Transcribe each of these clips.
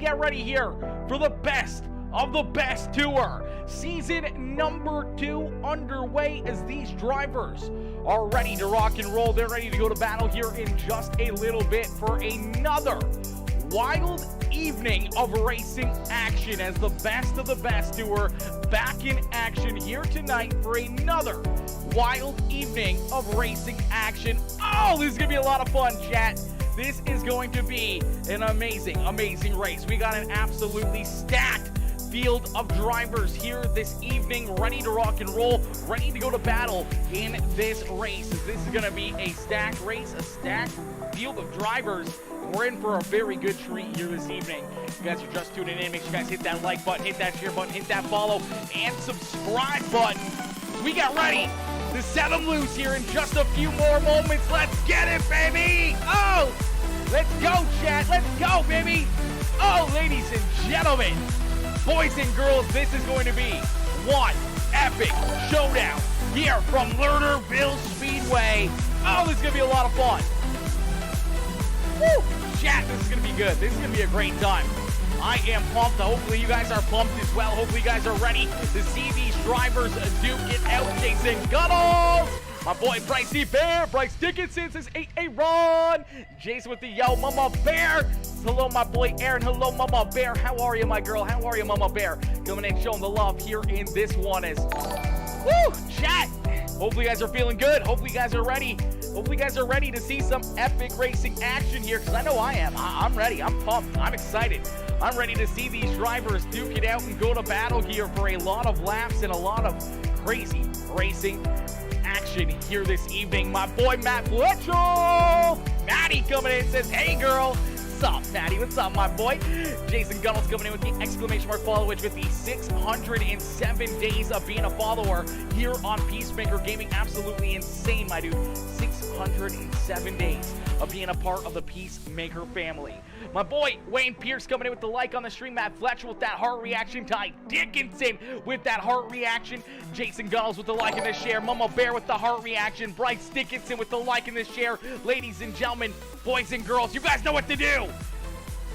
Get ready here for the best of the best tour. Season number 2 underway as these drivers are ready to rock and roll. They're ready to go to battle here in just a little bit for another wild evening of racing action as the best of the best tour back in action here tonight for another wild evening of racing action. Oh, this is going to be a lot of fun, chat. This is going to be an amazing, amazing race. We got an absolutely stacked field of drivers here this evening, ready to rock and roll, ready to go to battle in this race. This is going to be a stacked race, a stacked field of drivers. We're in for a very good treat here this evening. If you guys are just tuning in, make sure you guys hit that like button, hit that share button, hit that follow, and subscribe button. We got ready to set them loose here in just a few more moments. Let's get it, baby! Oh! Let's go, chat! Let's go, baby! Oh, ladies and gentlemen, boys and girls, this is going to be one epic showdown here from Lernerville Speedway. Oh, this is going to be a lot of fun. Woo! Chat, this is going to be good. This is going to be a great time. I am pumped. Hopefully you guys are pumped as well. Hopefully you guys are ready to see these drivers duke it out. Jason Gunnels, my boy Brycey Bear, Bryce Dickinson says, hey, Ron. Jason with the yo, Mama Bear. Hello, my boy Aaron. Hello, Mama Bear. How are you, my girl? How are you, Mama Bear? Coming in, showing the love here in this one is, woo, chat. Hopefully you guys are feeling good. Hopefully you guys are ready. Hopefully you guys are ready to see some epic racing action here, because I know I am. I'm ready. I'm pumped. I'm excited. I'm ready to see these drivers duke it out and go to battle here for a lot of laps and a lot of crazy racing action here this evening. My boy Matt Fletcher, Maddie coming in, says, hey girl. What's up, Maddie? What's up, my boy? Jason Gunnels coming in with the exclamation mark follow, which with the 607 days of being a follower here on PeaceMaker Gaming. Absolutely insane, my dude. 607 days of being a part of the PeaceMaker family. My boy Wayne Pierce coming in with the like on the stream. Matt Fletcher with that heart reaction. Ty Dickinson with that heart reaction. Jason Gunnels with the like and the share. Mama Bear with the heart reaction. Bryce Dickinson with the like and the share. Ladies and gentlemen, boys and girls, you guys know what to do.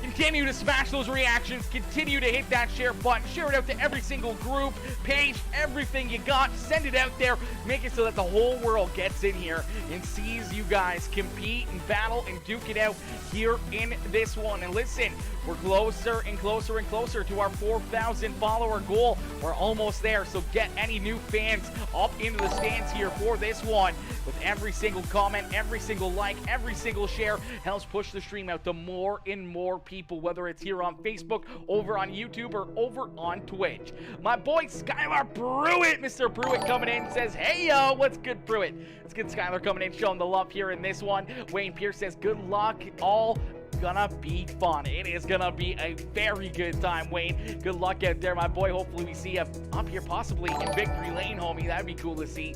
Continue to smash those reactions. Continue to hit that share button. Share it out to every single group, page, everything you got. Send it out there. Make it so that the whole world gets in here and sees you guys compete and battle and duke it out here in this one. And listen, we're closer and closer and closer to our 4,000 follower goal. We're almost there, so get any new fans up into the stands here for this one. With every single comment, every single like, every single share helps push the stream out to more and more people, whether it's here on Facebook, over on YouTube, or over on Twitch. My boy Skylar Pruitt, Mr. Pruitt coming in, says, hey yo, what's good, Pruitt? It's good, Skylar coming in, showing the love here in this one. Wayne Pierce says, good luck, all gonna be fun. It is gonna be a very good time, Wayne. Good luck out there, my boy. Hopefully we see you up here, possibly in victory lane, homie. That'd be cool to see.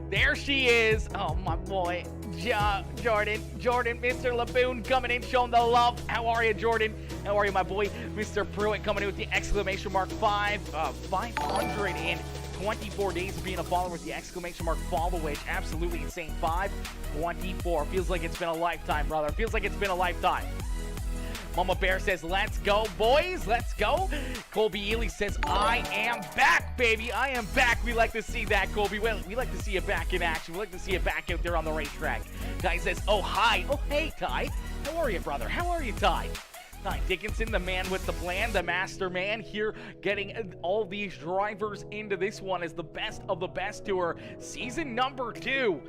There she is. Oh, my boy, Jordan, Mr. Laboon coming in, showing the love. How are you, Jordan? How are you, my boy? Mr. Pruitt coming in with the exclamation mark 524 days of being a follower with the exclamation mark follow, which absolutely insane. 524. Feels like it's been a lifetime, brother. Feels like it's been a lifetime. Mama Bear says, let's go, boys. Let's go. Colby Ely says, I am back, baby. I am back. We like to see that, Colby. We like to see you back in action. We like to see you back out there on the racetrack. Ty says, oh, hi. Oh, hey, Ty. How are you, brother? How are you, Ty? Ty Dickinson, the man with the plan, the master man here, getting all these drivers into this one as the best of the best tour. Season number 2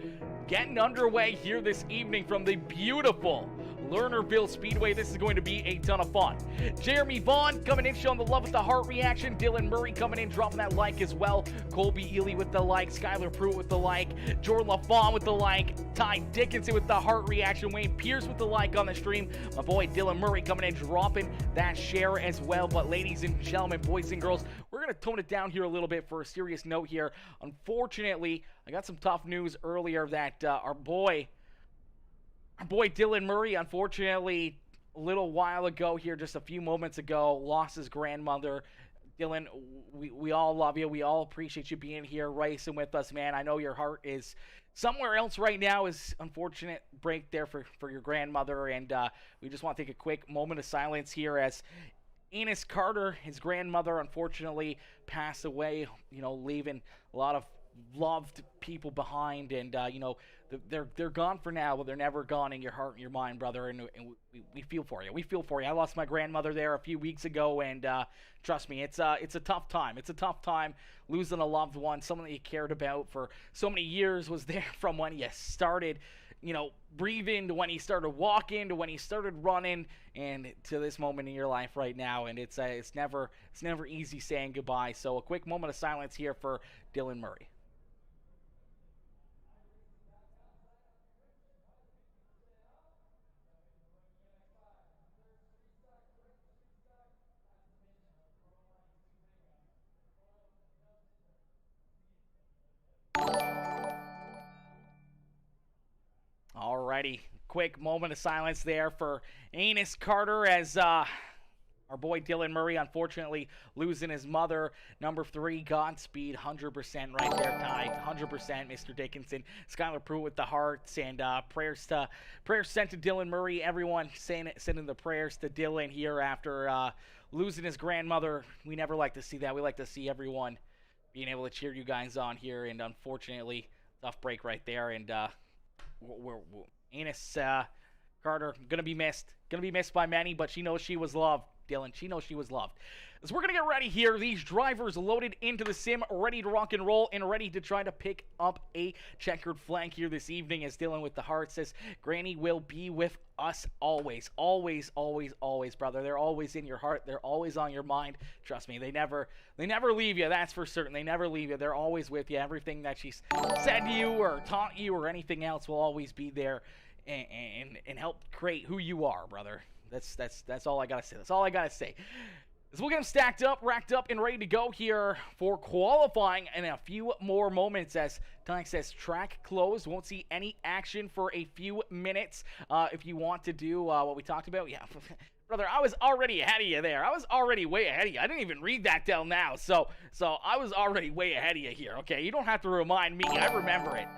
getting underway here this evening from the beautiful Lernerville Speedway. This is going to be a ton of fun. Jeremy Vaughn coming in, showing the love with the heart reaction. Dylan Murray coming in, dropping that like as well. Colby Ely with the like. Skylar Pruitt with the like. Jordan LaFawn with the like. Ty Dickinson with the heart reaction. Wayne Pierce with the like on the stream. My boy Dylan Murray coming in, dropping that share as well. But ladies and gentlemen, boys and girls, we're going to tone it down here a little bit for a serious note here. Unfortunately, I got some tough news earlier that our boy Dylan Murray, unfortunately, a little while ago here, just a few moments ago, lost his grandmother. Dylan, we all love you. We all appreciate you being here racing with us, man. I know your heart is somewhere else right now. Is unfortunate break there for your grandmother, and we just want to take a quick moment of silence here as Enos Carter, his grandmother, unfortunately passed away, leaving a lot of loved people behind, and they're gone for now, but they're never gone in your heart and your mind, brother. And we feel for you. We feel for you. I lost my grandmother there a few weeks ago, and trust me, it's a tough time. It's a tough time losing a loved one, someone that you cared about for so many years, was there from when you started, breathing, to when he started walking, to when he started running, and to this moment in your life right now. And it's never easy saying goodbye. So a quick moment of silence here for Dylan Murray. Alrighty, quick moment of silence there for Enos Carter, as our boy Dylan Murray, unfortunately losing his mother. Number 3, Godspeed, 100% right there, Ty, 100%, Mr. Dickinson. Skylar Pruitt with the hearts, and prayers sent to Dylan Murray. Everyone sending the prayers to Dylan here after losing his grandmother. We never like to see that. We like to see everyone being able to cheer you guys on here, and unfortunately, tough break right there. And Enos Carter, gonna be missed by many, but she knows she was loved. Dylan, she knows she was loved. So we're gonna get ready here. These drivers loaded into the sim, ready to rock and roll, and ready to try to pick up a checkered flag here this evening. As Dylan with the heart says, Granny will be with us always, always, always, always, brother. They're always in your heart. They're always on your mind. Trust me, they never leave you. That's for certain. They never leave you. They're always with you. Everything that she's said to you or taught you or anything else will always be there and help create who you are, brother. That's all I gotta say. That's all I gotta say. As we'll get them stacked up, racked up, and ready to go here for qualifying in a few more moments. As Tank says, track closed. Won't see any action for a few minutes. If you want to do what we talked about, yeah. Brother, I was already ahead of you there. I was already way ahead of you. I didn't even read that till now. So I was already way ahead of you here, okay? You don't have to remind me. I remember it.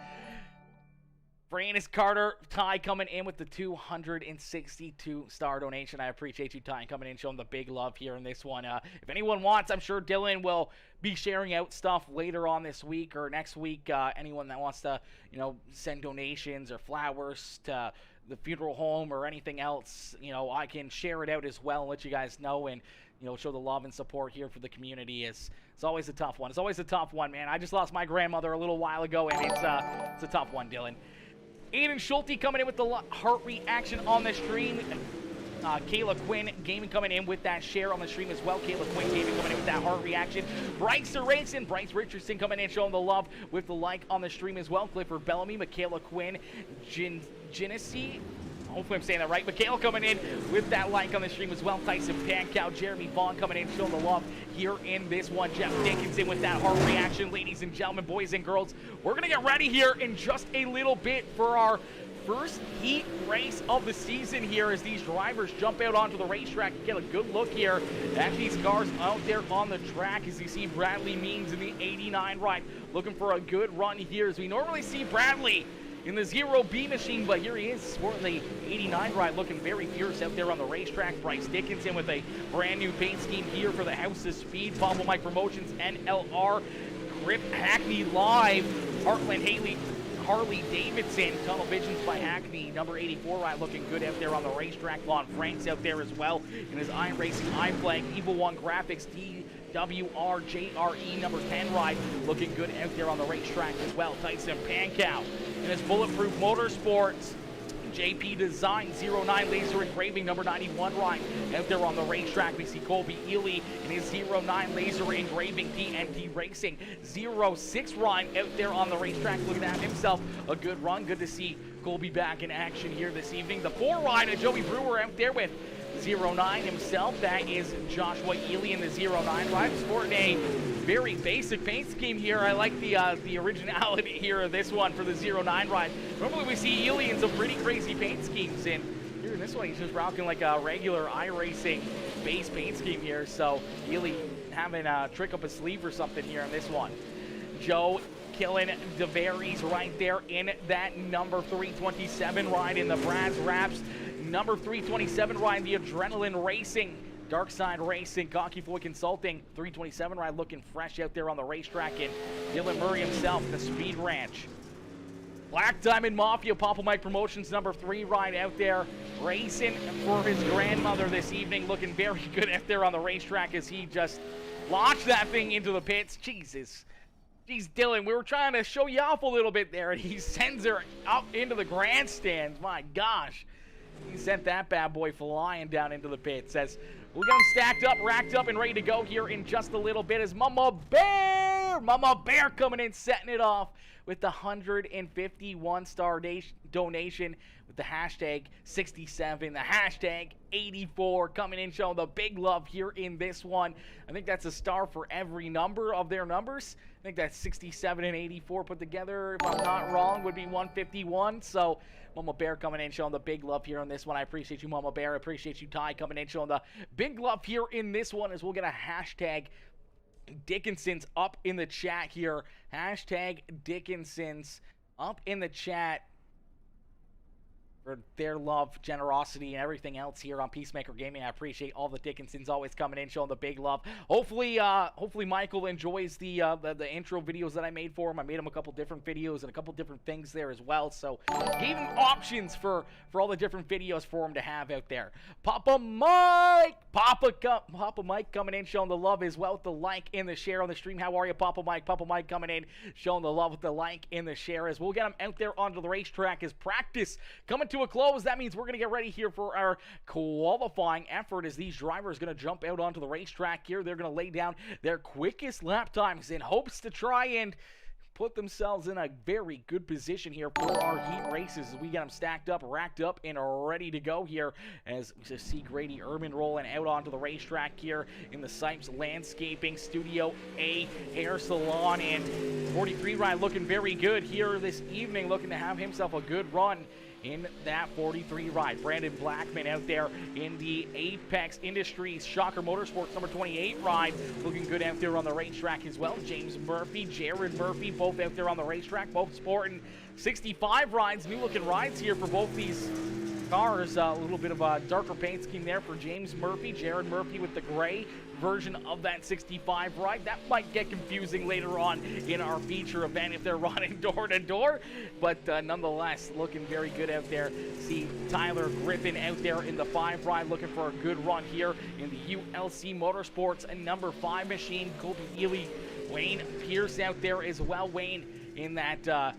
For Enos Carter, Ty coming in with the 262-star donation. I appreciate you, Ty, coming in, showing the big love here in this one. If anyone wants, I'm sure Dylan will be sharing out stuff later on this week or next week. Anyone that wants to, send donations or flowers to the funeral home or anything else, I can share it out as well and let you guys know, and show the love and support here for the community. It's always a tough one. It's always a tough one, man. I just lost my grandmother a little while ago, and it's a tough one, Dylan. Aiden Schulte coming in with the heart reaction on the stream. Kayla Quinn Gaming coming in with that share on the stream as well. Kayla Quinn Gaming coming in with that heart reaction. Bryce Richardson coming in, showing the love with the like on the stream as well. Clifford Bellamy, Michaela Quinn, Genesee. Hopefully I'm saying that right. Michaela coming in with that like on the stream as well. Tyson Pankow, Jeremy Vaughn coming in, showing the love here in this one. Jeff Dickinson with that heart reaction. Ladies and gentlemen, boys and girls, we're going to get ready here in just a little bit for our first heat race of the season here, as these drivers jump out onto the racetrack and get a good look here at these cars out there on the track. As you see Bradley Means in the 89 ride looking for a good run here, as we normally see Bradley in the 0B machine, but here he is sporting the 89 ride, looking very fierce out there on the racetrack. Bryce Dickinson with a brand new paint scheme here for the House of Speed. Bumble Mike Promotions, NLR, Grip Hackney Live, Heartland Harley Davidson, Tunnel Visions by Hackney, number 84 ride, looking good out there on the racetrack. Lon Frank's out there as well in his iRacing iFlag. Evil One Graphics, DWRJRE, number 10 ride, looking good out there on the racetrack as well. Tyson Pankow in his Bulletproof Motorsports, JP Design 09 laser engraving, number 91 ride out there on the racetrack. We see Colby Ely in his 09 laser engraving, TNT Racing 06 ride out there on the racetrack, looking at himself a good run. Good to see Colby back in action here this evening. The 4 ride of Joey Brewer out there with 09 himself. That is Joshua Ely in the 09 ride, sporting a very basic paint scheme here. I like the originality here of this one for the 09 ride. Normally we see Ely in some pretty crazy paint schemes, and here in this one he's just rocking like a regular iRacing base paint scheme here. So Ely having a trick up his sleeve or something here in this one. Joe killing DeVaries right there in that number 327 ride in the Brass Raps. Number 327 ride, the Adrenaline Racing Dark Side Racing, Cocky Floyd Consulting, 327 ride looking fresh out there on the racetrack, and Dylan Murray himself, the Speed Ranch. Black Diamond Mafia, Papa Mike Promotions, number 3 ride out there, racing for his grandmother this evening, looking very good out there on the racetrack as he just launched that thing into the pits. Jesus. Jeez, Dylan, we were trying to show you off a little bit there, and he sends her up into the grandstands. My gosh. He sent that bad boy flying down into the pits. As we'll get him stacked up, racked up, and ready to go here in just a little bit as Mama Bear coming in, setting it off with the 151-star donation with the hashtag 67, the hashtag 84 coming in, showing the big love here in this one. I think that's a star for every number of their numbers. I think that's 67 and 84 put together, if I'm not wrong, would be 151. So Mama Bear coming in, showing the big love here on this one. I appreciate you, Mama Bear. I appreciate you, Ty, coming in, showing the big love here in this one, as we'll get a hashtag Dickinson's up in the chat here. Hashtag Dickinson's up in the chat for their love, generosity, and everything else here on PeaceMaker Gaming. I appreciate all the Dickinsons always coming in, showing the big love. Hopefully Michael enjoys the intro videos that I made for him. I made him a couple different videos and a couple different things there as well. So gave him options for all the different videos for him to have out there. Papa Mike coming in, showing the love as well with the like and the share on the stream. How are you, Papa Mike? Papa Mike coming in, showing the love with the like and the share, as we'll get him out there onto the racetrack as practice coming to a close. That means we're going to get ready here for our qualifying effort, as these drivers are going to jump out onto the racetrack here. They're going to lay down their quickest lap times in hopes to try and put themselves in a very good position here for our heat races as we get them stacked up, racked up, and ready to go here, as we see Grady Urban rolling out onto the racetrack here in the Sipes Landscaping Studio A Hair Salon. And 43 ride looking very good here this evening, looking to have himself a good run in that 43 ride. Brandon Blackman out there in the Apex Industries Shocker Motorsports number 28 ride, looking good out there on the racetrack as well. James Murphy, Jared Murphy, both out there on the racetrack, both sporting 65 rides. New looking rides here for both these cars. A little bit of a darker paint scheme there for James Murphy. Jared Murphy with the gray version of that 65 ride. That might get confusing later on in our feature event if they're running door to door, but nonetheless looking very good out there. See Tyler Griffin out there in the 5 ride, looking for a good run here in the ULC Motorsports and number 5 machine. Colby Ely, Wayne Pierce out there as well. Wayne in that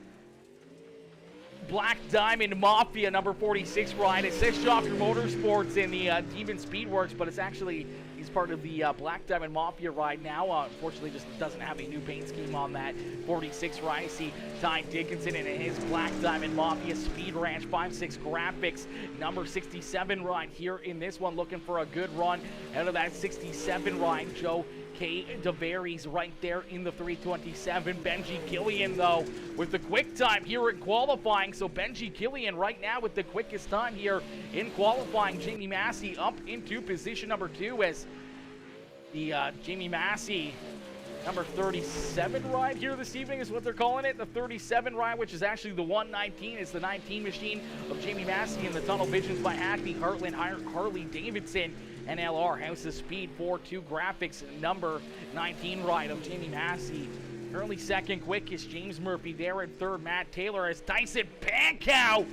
Black Diamond Mafia number 46 ride. It says Shocker Motorsports in the Demon Speedworks, but it's actually, he's part of the Black Diamond Mafia ride now. Unfortunately, just doesn't have a new paint scheme on that 46 ride. I see Ty Dickinson in his Black Diamond Mafia Speed Ranch 5.6 graphics number 67 ride here in this one, looking for a good run out of that 67 ride. Joe K. DeVaries right there in the 327. Benji Gillian, though, with the quick time here in qualifying. So Benji Gillian right now with the quickest time here in qualifying. Jamie Massey up into position number 2 as the Jamie Massey number 37 ride here this evening is what they're calling it. The 37 ride, which is actually the 119. It's the 19 machine of Jamie Massey in the Tunnel Visions by Hackney Heartland Harley Davidson NLR House of Speed 4.2 graphics number 19 ride of Jamie Massey. Currently second quickest James Murphy there in third. Matt Taylor as Tyson Pankow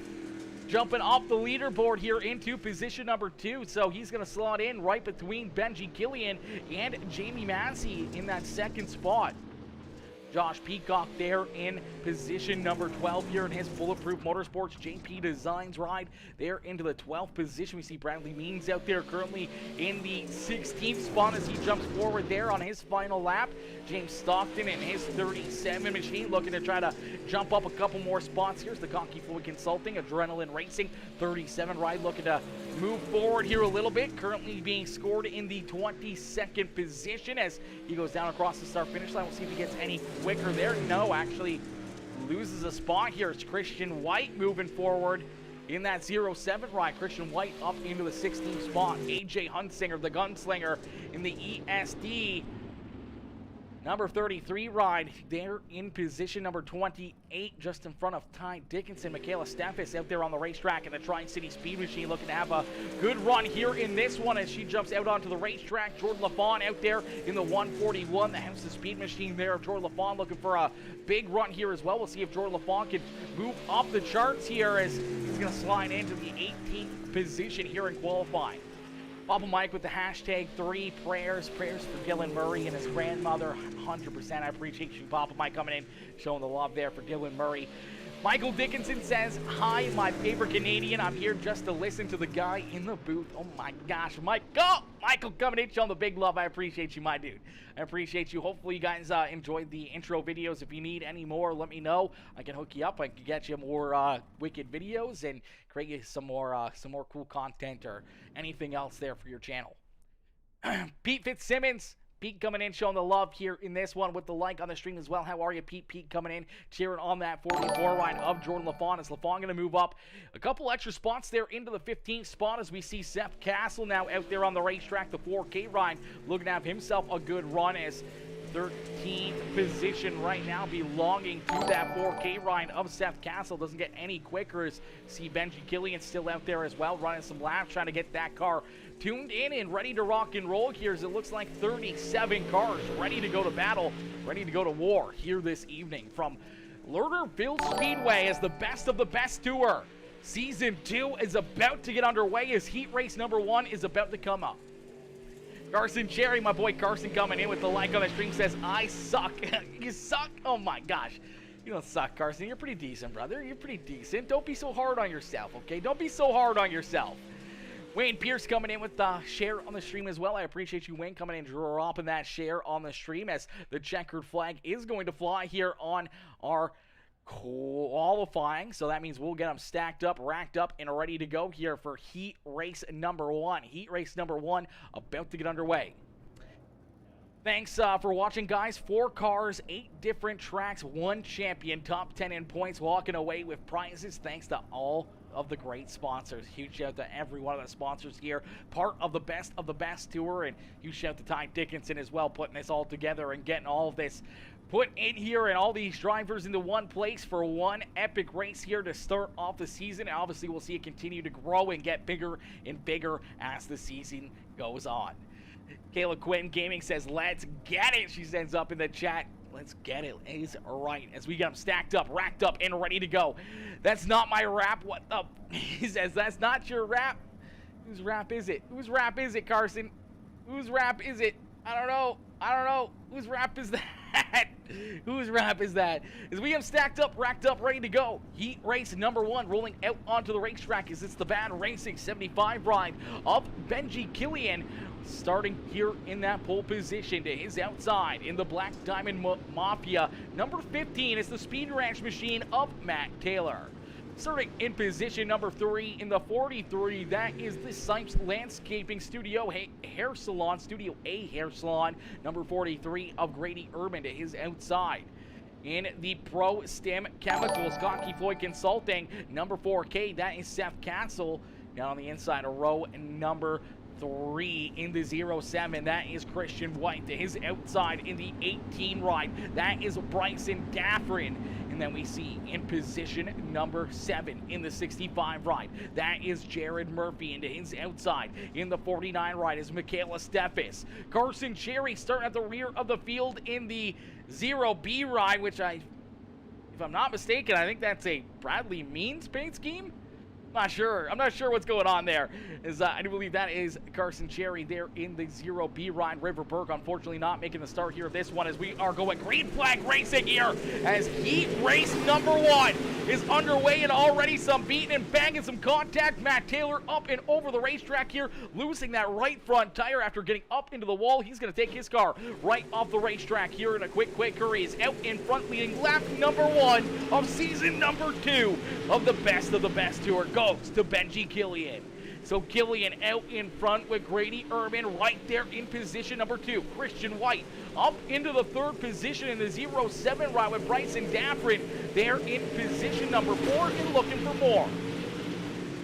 jumping off the leaderboard here into position number 2. So he's going to slot in right between Benji Gillian and Jamie Massey in that second spot. Josh Peacock there in position number 12 here in his Bulletproof Motorsports JP Designs ride there into the 12th position. We see Bradley Means out there currently in the 16th spot as he jumps forward there on his final lap. James Stockton in his 37 machine looking to try to jump up a couple more spots. Here's the Cocky Floyd Consulting Adrenaline Racing 37 ride looking to move forward here a little bit, currently being scored in the 22nd position as he goes down across the start finish line. We'll see if he gets any quicker there. No, actually loses a spot here. It's Christian White moving forward in that 07 ride. Christian White up into the 16th spot. AJ Hunsinger, the gunslinger, in the ESD Number 33 ride there in position number 28, just in front of Ty Dickinson. Michaela Steffes out there on the racetrack in the Tri-City Speed Machine, looking to have a good run here in this one as she jumps out onto the racetrack. Jordan LaFawn out there in the 141, the House of Speed Machine there. Jordan LaFawn looking for a big run here as well. We'll see if Jordan LaFawn can move up the charts here as he's going to slide into the 18th position here in qualifying. Papa Mike with the hashtag 3 prayers for Dylan Murray and his grandmother. 100%. I appreciate you, Papa Mike, coming in, showing the love there for Dylan Murray. Michael Dickinson says, hi, my favorite Canadian. I'm here just to listen to the guy in the booth. Oh my gosh, Michael coming in, showing the big love. I appreciate you, my dude. I appreciate you. Hopefully you guys enjoyed the intro videos. If you need any more, let me know. I can hook you up. I can get you more wicked videos and create you some more cool content or anything else there for your channel. Pete Fitzsimmons. Pete coming in, showing the love here in this one with the like on the stream as well. How are you, Pete? Pete coming in, cheering on that 44 ride of Jordan LaFawn. Is LaFawn going to move up a couple extra spots there into the 15th spot as we see Seth Castle now out there on the racetrack, the 4K ride, looking to have himself a good run as 13th position right now, belonging to that 4K ride of Seth Castle. Doesn't get any quicker as see Benji Killian still out there as well, running some laps, trying to get that car tuned in and ready to rock and roll here as it looks like 37 cars ready to go to battle, ready to go to war here this evening from Lernerville Speedway as the best of the best tour. Season 2 is about to get underway as heat race number 1 is about to come up. Carson Cherry, my boy Carson coming in with the like on the stream, says, I suck. You suck? Oh my gosh. You don't suck, Carson. You're pretty decent, brother. You're pretty decent. Don't be so hard on yourself, okay? Don't be so hard on yourself. Wayne Pierce coming in with the share on the stream as well. I appreciate you, Wayne, coming in and dropping that share on the stream as the checkered flag is going to fly here on our qualifying. So that means we'll get them stacked up, racked up, and ready to go here for heat race number 1. Heat race number 1 about to get underway. Thanks for watching, guys. 4 cars, 8 different tracks, 1 champion, top 10 in points, walking away with prizes thanks to all of the great sponsors. Huge shout out to every one of the sponsors here, part of the best tour, and huge shout out to Ty Dickinson as well, putting this all together and getting all of this put in here and all these drivers into one place for one epic race here to start off the season. And obviously we'll see it continue to grow and get bigger and bigger as the season goes on. Kayla Quinn Gaming says, let's get it. She sends up in the chat, let's get it. Is right as we get them stacked up, racked up, and ready to go. That's not my rap. What the? He says, that's not your rap. Whose rap is it? Whose rap is it, Carson? Whose rap is it? I don't know. Whose rap is that? Whose rap is that? As we have stacked up, racked up, ready to go. Heat race number 1 rolling out onto the racetrack as it's the Bad Racing 75 ride of Benji Killian, starting here in that pole position to his outside in the Black Diamond Mafia. Number 15 is the Speed Ranch Machine of Matt Taylor. Starting in position number 3 in the 43, that is the Sipes Landscaping Studio Hair Salon, Studio A Hair Salon, number 43 of Grady Urban to his outside. In the Pro Stem Chemicals, Cocky Floyd Consulting, number 4K, that is Seth Castle. Down on the inside of row number 3 in the 07, that is Christian White. To his outside in the 18 ride, that is Bryson Daffrin. And then we see in position number 7 in the 65 ride, that is Jared Murphy. And to his outside in the 49 ride is Michaela Steffes. Carson Cherry starting at the rear of the field in the 0B ride, which if I'm not mistaken, I think that's a Bradley Means paint scheme. I'm not sure what's going on there. I do believe that is Carson Cherry there in the 0B ride. River Burke, unfortunately, not making the start here of this one as we are going green flag racing here as heat race number 1 is underway and already some beating and banging, some contact. Matt Taylor up and over the racetrack here, losing that right front tire after getting up into the wall. He's going to take his car right off the racetrack here in a quick hurry. He's out in front, leading lap number 1 of season number 2 of the best tour. Goes to Benji Killian. So Killian out in front with Grady Urban right there in position number 2. Christian White up into the 3rd position in the 07 ride with Bryson Daffrin there in position number 4 and looking for more.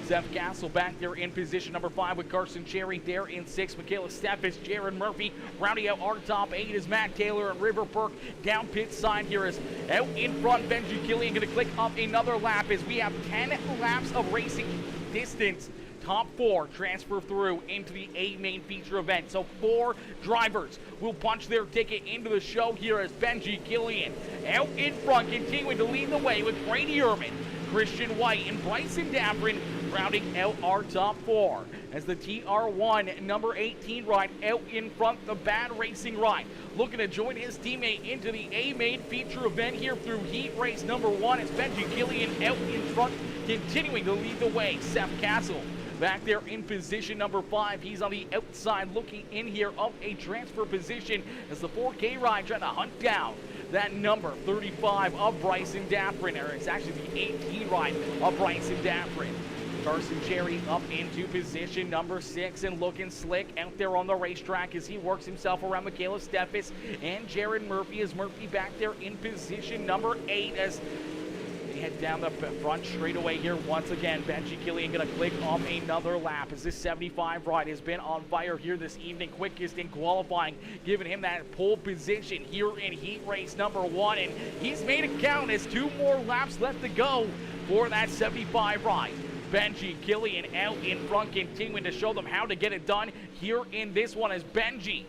Seth Castle back there in position number 5 with Carson Cherry there in 6. Michaela Steffes, Jared Murphy. Rounding out our top 8 is Matt Taylor and River Burke. Down pit side here is out in front. Benji Killian going to click up another lap as we have 10 laps of racing distance. Top 4 transfer through into the A main feature event. So 4 drivers will punch their ticket into the show here as Benji Killian out in front, continuing to lead the way with Grady Ehrman, Christian White, and Bryson Daffrin rounding out our top 4 as the TR1 number 18 ride out in front, the Bad Racing ride. Looking to join his teammate into the A main feature event here through heat race number 1 as Benji Killian out in front, continuing to lead the way. Seth Castle back there in position number 5. He's on the outside looking in here of a transfer position as the 4K ride trying to hunt down that number 35 of Bryson Daffrin, or it's actually the 18 ride of Bryson Daffrin. Carson Cherry up into position number 6 and looking slick out there on the racetrack as he works himself around Michaela Steffes and Jared Murphy, as Murphy back there in position number 8 as head down the front straightaway here once again. Benji Killian going to click off another lap as this 75 ride has been on fire here this evening. Quickest in qualifying, giving him that pole position here in heat race number 1. And he's made it count as 2 more laps left to go for that 75 ride. Benji Killian out in front, continuing to show them how to get it done here in this one as Benji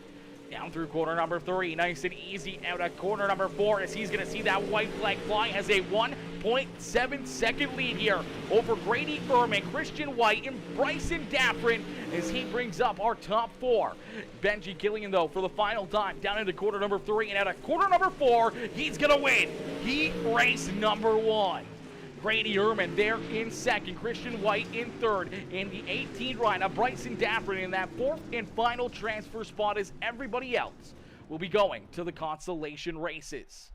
down through corner number 3, nice and easy out at corner number 4 as he's going to see that white flag fly as a 1.7 second lead here over Grady Ehrman, Christian White, and Bryson Daffrin as he brings up our top 4. Benji Killian, though, for the final time down into quarter number 3 and out at quarter number 4, he's going to win heat race number 1. Grady Ehrman there in 2nd, Christian White in 3rd, in the 18 ride of Bryson Daffrin in that 4th and final transfer spot as everybody else will be going to the consolation races.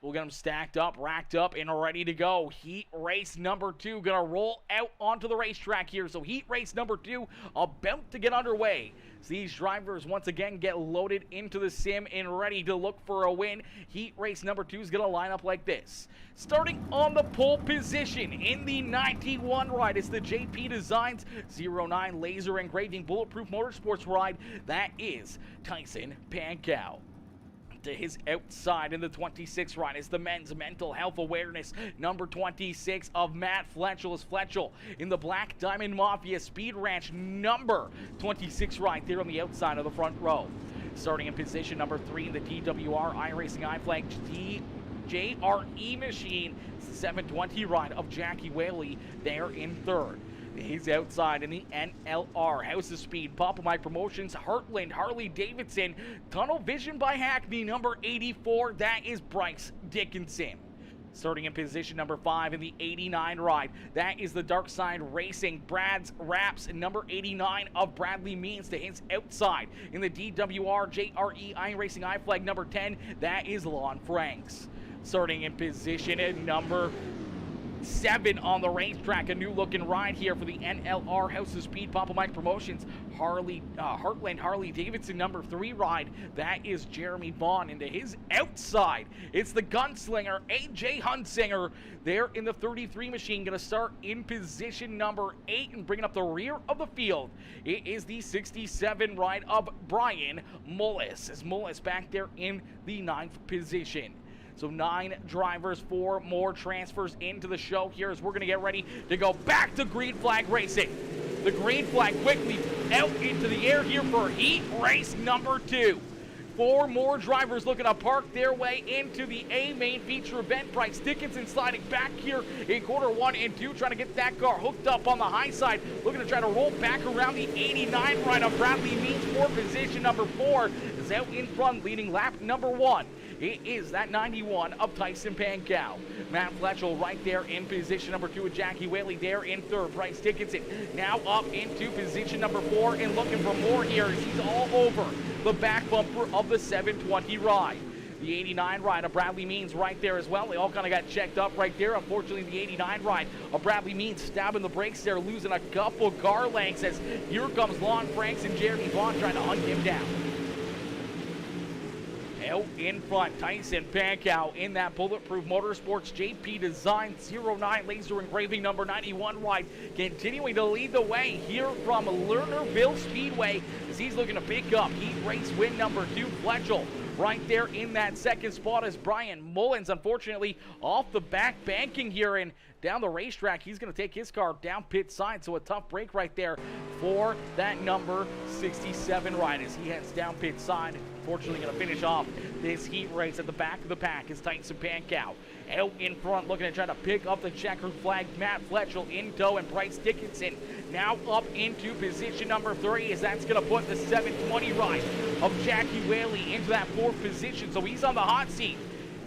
We'll get them stacked up, racked up, and ready to go. Heat race number 2 gonna roll out onto the racetrack here. So heat race number 2 about to get underway. So these drivers once again get loaded into the sim and ready to look for a win. Heat race number 2 is gonna line up like this. Starting on the pole position in the 91 ride, it's the JP Designs 09 laser engraving bulletproof motorsports ride. That is Tyson Pankow. To his outside in the 26 ride is the men's mental health awareness number 26 of Matt Fletchel, as Fletchel in the Black Diamond Mafia Speed Ranch number 26 ride there on the outside of the front row. Starting in position number 3 in the DWR iRacing iFlag JRE machine, 720 ride of Jackie Whaley there in 3rd. He's outside in the NLR House of Speed, Papa Mike Promotions, Heartland, Harley Davidson, Tunnel Vision by Hackney, number 84, that is Bryce Dickinson. Starting in position number 5 in the 89 ride, that is the Dark Side Racing, Brad's Raps, number 89 of Bradley Means. To his outside in the DWR JRE iRacing iFlag number 10, that is Lon Franks. Starting in position at number 7 on the racetrack, a new looking ride here for the NLR House of Speed, Papa Mike Promotions, Heartland Harley Davidson number 3 ride, that is Jeremy Vaughn. And to his outside, it's the gunslinger AJ Hunsinger there in the 33 machine, gonna start in position number 8 and bringing up the rear of the field. It is the 67 ride of Brian Mullis, as Mullis back there in the 9th position. So 9 drivers, 4 more transfers into the show here as we're going to get ready to go back to green flag racing. The green flag quickly out into the air here for heat race number 2. 4 more drivers looking to park their way into the A main feature event. Bryce Dickinson sliding back here in quarter 1 and 2, trying to get that car hooked up on the high side. Looking to try to roll back around the 89 ride of Bradley Means for position number 4. Is out in front, leading lap number 1. It is that 91 of Tyson Pankow. Matt Fletchel right there in position number 2 with Jackie Whaley there in 3rd. Bryce Dickinson now up into position number 4 and looking for more here as he's all over the back bumper of the 720 ride. The 89 ride of Bradley Means right there as well. They all kind of got checked up right there. Unfortunately, the 89 ride of Bradley Means stabbing the brakes there, losing a couple car lengths as here comes Lon Franks and Jeremy Vaughn trying to hunt him down. Out in front, Tyson Pankow in that Bulletproof Motorsports JP Design 09 laser engraving number 91 ride, continuing to lead the way here from Lernerville Speedway as he's looking to pick up heat race win number 2, Fletchel. Right there in that second spot is Brian Mullins, unfortunately off the back banking here and down the racetrack. He's going to take his car down pit side, so a tough break right there for that number 67 ride as he heads down pit side. Unfortunately going to finish off this heat race at the back of the pack is Tyson Pankow. Out in front looking to try to pick up the checkered flag, Matt Fletchel in tow, and Bryce Dickinson now up into position number 3 as that's going to put the 720 ride of Jackie Whaley into that 4th position, so he's on the hot seat.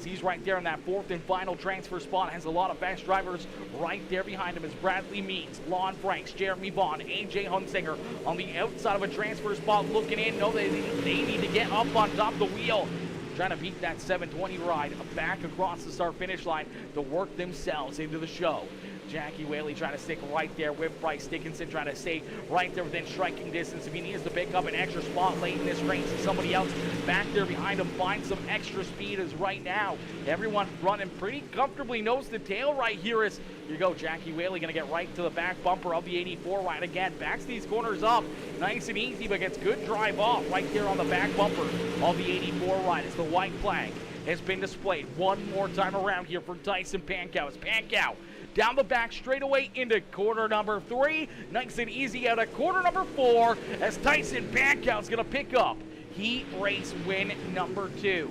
He's right there in that 4th and final transfer spot. Has a lot of fast drivers right there behind him as Bradley Means, Lon Franks, Jeremy Vaughn, AJ Hunsinger on the outside of a transfer spot looking in. No, they need to get up on top of the wheel. Trying to beat that 720 ride back across the start-finish line to work themselves into the show. Jackie Whaley trying to stick right there with Bryce Dickinson, trying to stay right there within striking distance. If he needs to pick up an extra spot late in this race, somebody else back there behind him find some extra speed as right now everyone running pretty comfortably nose to tail right here as you go. Jackie Whaley going to get right to the back bumper of the 84 ride again. Backs these corners up nice and easy, but gets good drive off right there on the back bumper of the 84 ride as the white flag has been displayed one more time around here for Tyson Pankow. As Pankow down the back straightaway into corner number 3. Nice and easy out of corner number 4 as Tyson Pankow's going to pick up heat race win number 2.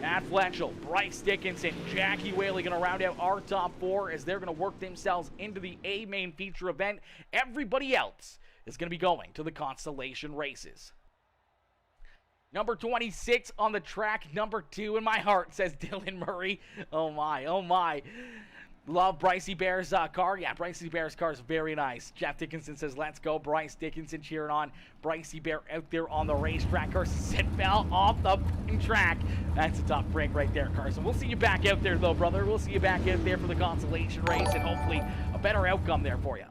Matt Fletchel, Bryce Dickinson, Jackie Whaley going to round out our top 4 as they're going to work themselves into the A main feature event. Everybody else is going to be going to the Constellation races. Number 26 on the track, number 2 in my heart, says Dylan Murray. Oh my, oh my. Love Brycey Bear's car. Yeah, Brycey Bear's car is very nice. Jeff Dickinson says, let's go. Bryce Dickinson cheering on Brycey Bear out there on the racetrack. Carson said, fell off the track. That's a tough break right there, Carson. We'll see you back out there, though, brother. We'll see you back out there for the consolation race and hopefully a better outcome there for you.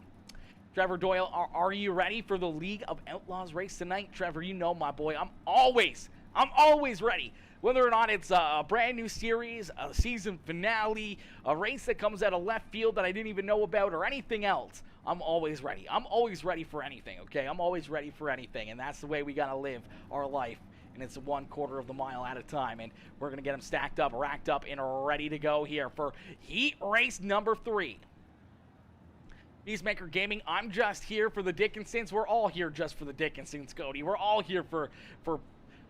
Trevor Doyle, are you ready for the League of Outlaws race tonight? Trevor, you know my boy. I'm always ready. Whether or not it's a brand new series, a season finale, a race that comes out of left field that I didn't even know about, or anything else, I'm always ready. I'm always ready for anything, okay? I'm always ready for anything, and that's the way we got to live our life. And it's 1/4 of the mile at a time, and we're going to get them stacked up, racked up, and ready to go here for heat race number 3. PeaceMaker Gaming, I'm just here for the Dickinsons. We're all here just for the Dickinsons, Cody. We're all here for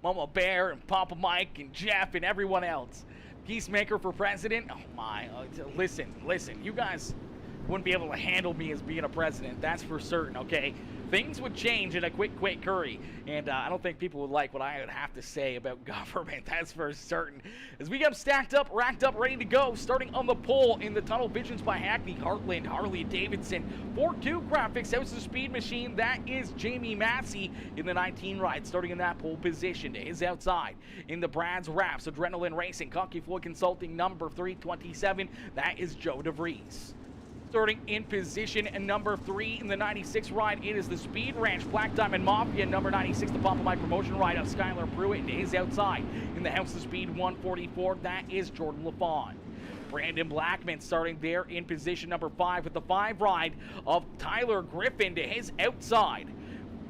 Mama Bear and Papa Mike and Jeff and everyone else. PeaceMaker for president. Oh my, listen, you guys wouldn't be able to handle me as being a president, that's for certain, okay? Things would change in a quick hurry, and I don't think people would like what I would have to say about government, that's for certain. As we get them stacked up, racked up, ready to go, starting on the pole in the Tunnel Visions by Hackney, Heartland, Harley Davidson. 4-2 graphics, House of Speed Machine, that is Jamie Massey in the 19 ride, starting in that pole position to his outside. In the Brad's Wraps, Adrenaline Racing, Cocky Floyd Consulting, number 327, that is Joe DeVries. Starting in position number 3 in the 96 ride, it is the Speed Ranch Black Diamond Mafia, number 96, the Papa Mike promotion ride of Skylar Pruitt, and his outside. In the House of Speed 144, that is Jordan LaFawn. Brandon Blackman starting there in position number 5 with the 5 ride of Tyler Griffin to his outside.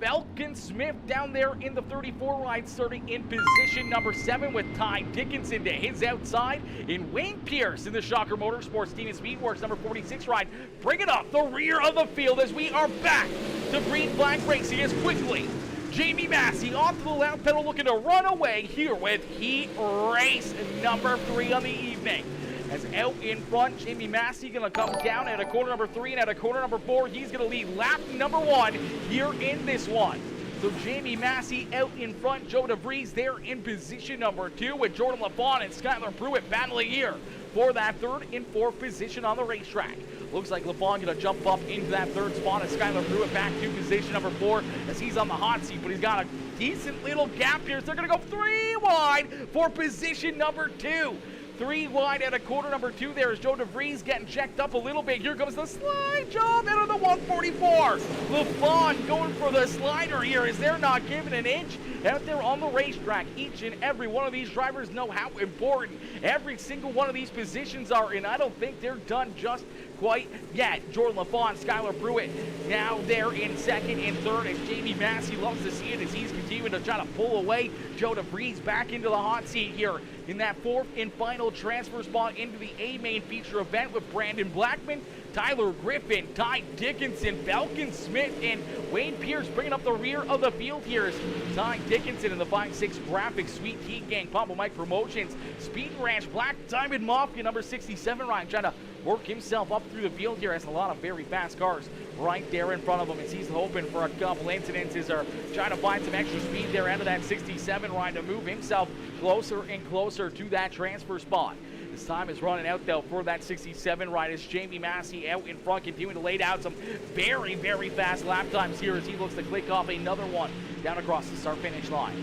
Falcon Smith down there in the 34 ride, starting in position number 7 with Ty Dickinson to his outside. In Wayne Pierce in the Shocker Motorsports Team and Speedworks number 46 ride, bringing up the rear of the field as we are back to green flag racing as quickly. Jamie Massey off to the left pedal looking to run away here with heat race number 3 on the evening. As out in front, Jamie Massey going to come down at a corner number 3 and at a corner number 4. He's going to lead lap number 1 here in this one. So Jamie Massey out in front. Joe DeVries there in position number 2 with Jordan LaFawn and Skylar Pruitt battling here for that 3rd and 4th position on the racetrack. Looks like LaFawn going to jump up into that 3rd spot as Skylar Pruitt back to position number 4 as he's on the hot seat, but he's got a decent little gap here. So they're going to go 3 wide for position number 2. 3 wide out of corner number 2 there is Joe DeVries getting checked up a little bit. Here comes the slide job out of the 144. LaFon going for the slider here as they're not giving an inch out there on the racetrack. Each and every one of these drivers know how important every single one of these positions are, and I don't think they're done just quite yet. Jordan LaFon, Skylar Pruitt now there in second and third, as Jamie Massey loves to see it as he's continuing to try to pull away Joe DeVries back into the hot seat here in that fourth and final transfer spot into the A main feature event with Brandon Blackman, Tyler Griffin, Ty Dickinson, Falcon Smith, and Wayne Pierce bringing up the rear of the field here is Ty Dickinson in the 5-6 Graphics, Sweet Tea Gang, Papa Mike Promotions, Speed Ranch, Black Diamond Mafia, number 67, Ryan trying to work himself up through the field here. Has a lot of very fast cars right there in front of him as he's hoping for a couple incidences or trying to find some extra speed there out of that 67 Ryan to move himself closer and closer to that transfer spot. His time is running out, though, for that 67 ride as Jamie Massey out in front, continuing to lay down some very, very fast lap times here as he looks to click off another one down across the start-finish line.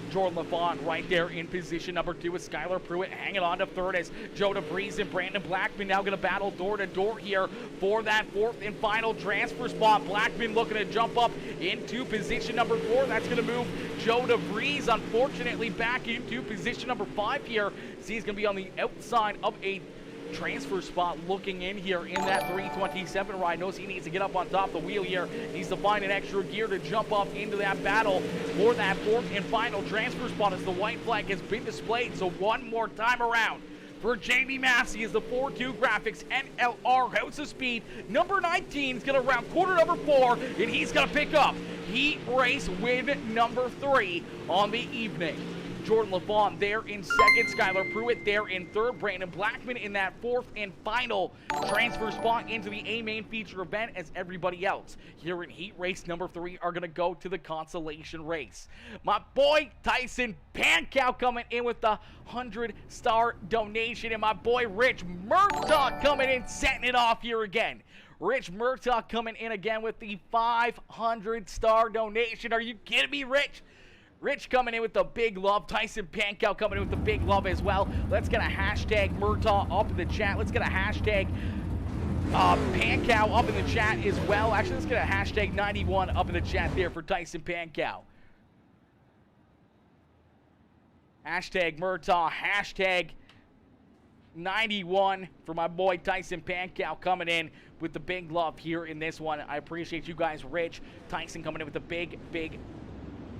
Jordan LaFon right there in position number 2 with Skylar Pruitt hanging on to third as Joe DeVries and Brandon Blackman now going to battle door to door here for that fourth and final transfer spot. Blackman looking to jump up into position number 4. That's going to move Joe DeVries, unfortunately, back into position number 5 here. See, he's going to be on the outside of a transfer spot looking in here in that 327 ride. Knows he needs to get up on top of the wheel here. Needs to find an extra gear to jump up into that battle for that fourth and final transfer spot as the white flag has been displayed. So one more time around for Jamie Massey is the 4-2 Graphics NLR House of Speed. Number 19 is going to round corner number 4, and he's going to pick up heat race win number 3 on the evening. Jordan LaFon there in second, Skylar Pruitt there in third, Brandon Blackman in that fourth and final transfer spot into the A main feature event as everybody else here in heat race number 3 are going to go to the consolation race. My boy Tyson Pankow coming in with the 100-star donation, and my boy Rich Murtaugh coming in setting it off here again. Rich Murtaugh coming in again with the 500-star donation. Are you kidding me, Rich? Rich coming in with the big love. Tyson Pankow coming in with the big love as well. Let's get a hashtag Murtaugh up in the chat. Let's get a hashtag Pankow up in the chat as well. Actually, let's get a hashtag 91 up in the chat there for Tyson Pankow. Hashtag Murtaugh. Hashtag 91 for my boy Tyson Pankow coming in with the big love here in this one. I appreciate you guys. Rich, Tyson coming in with the big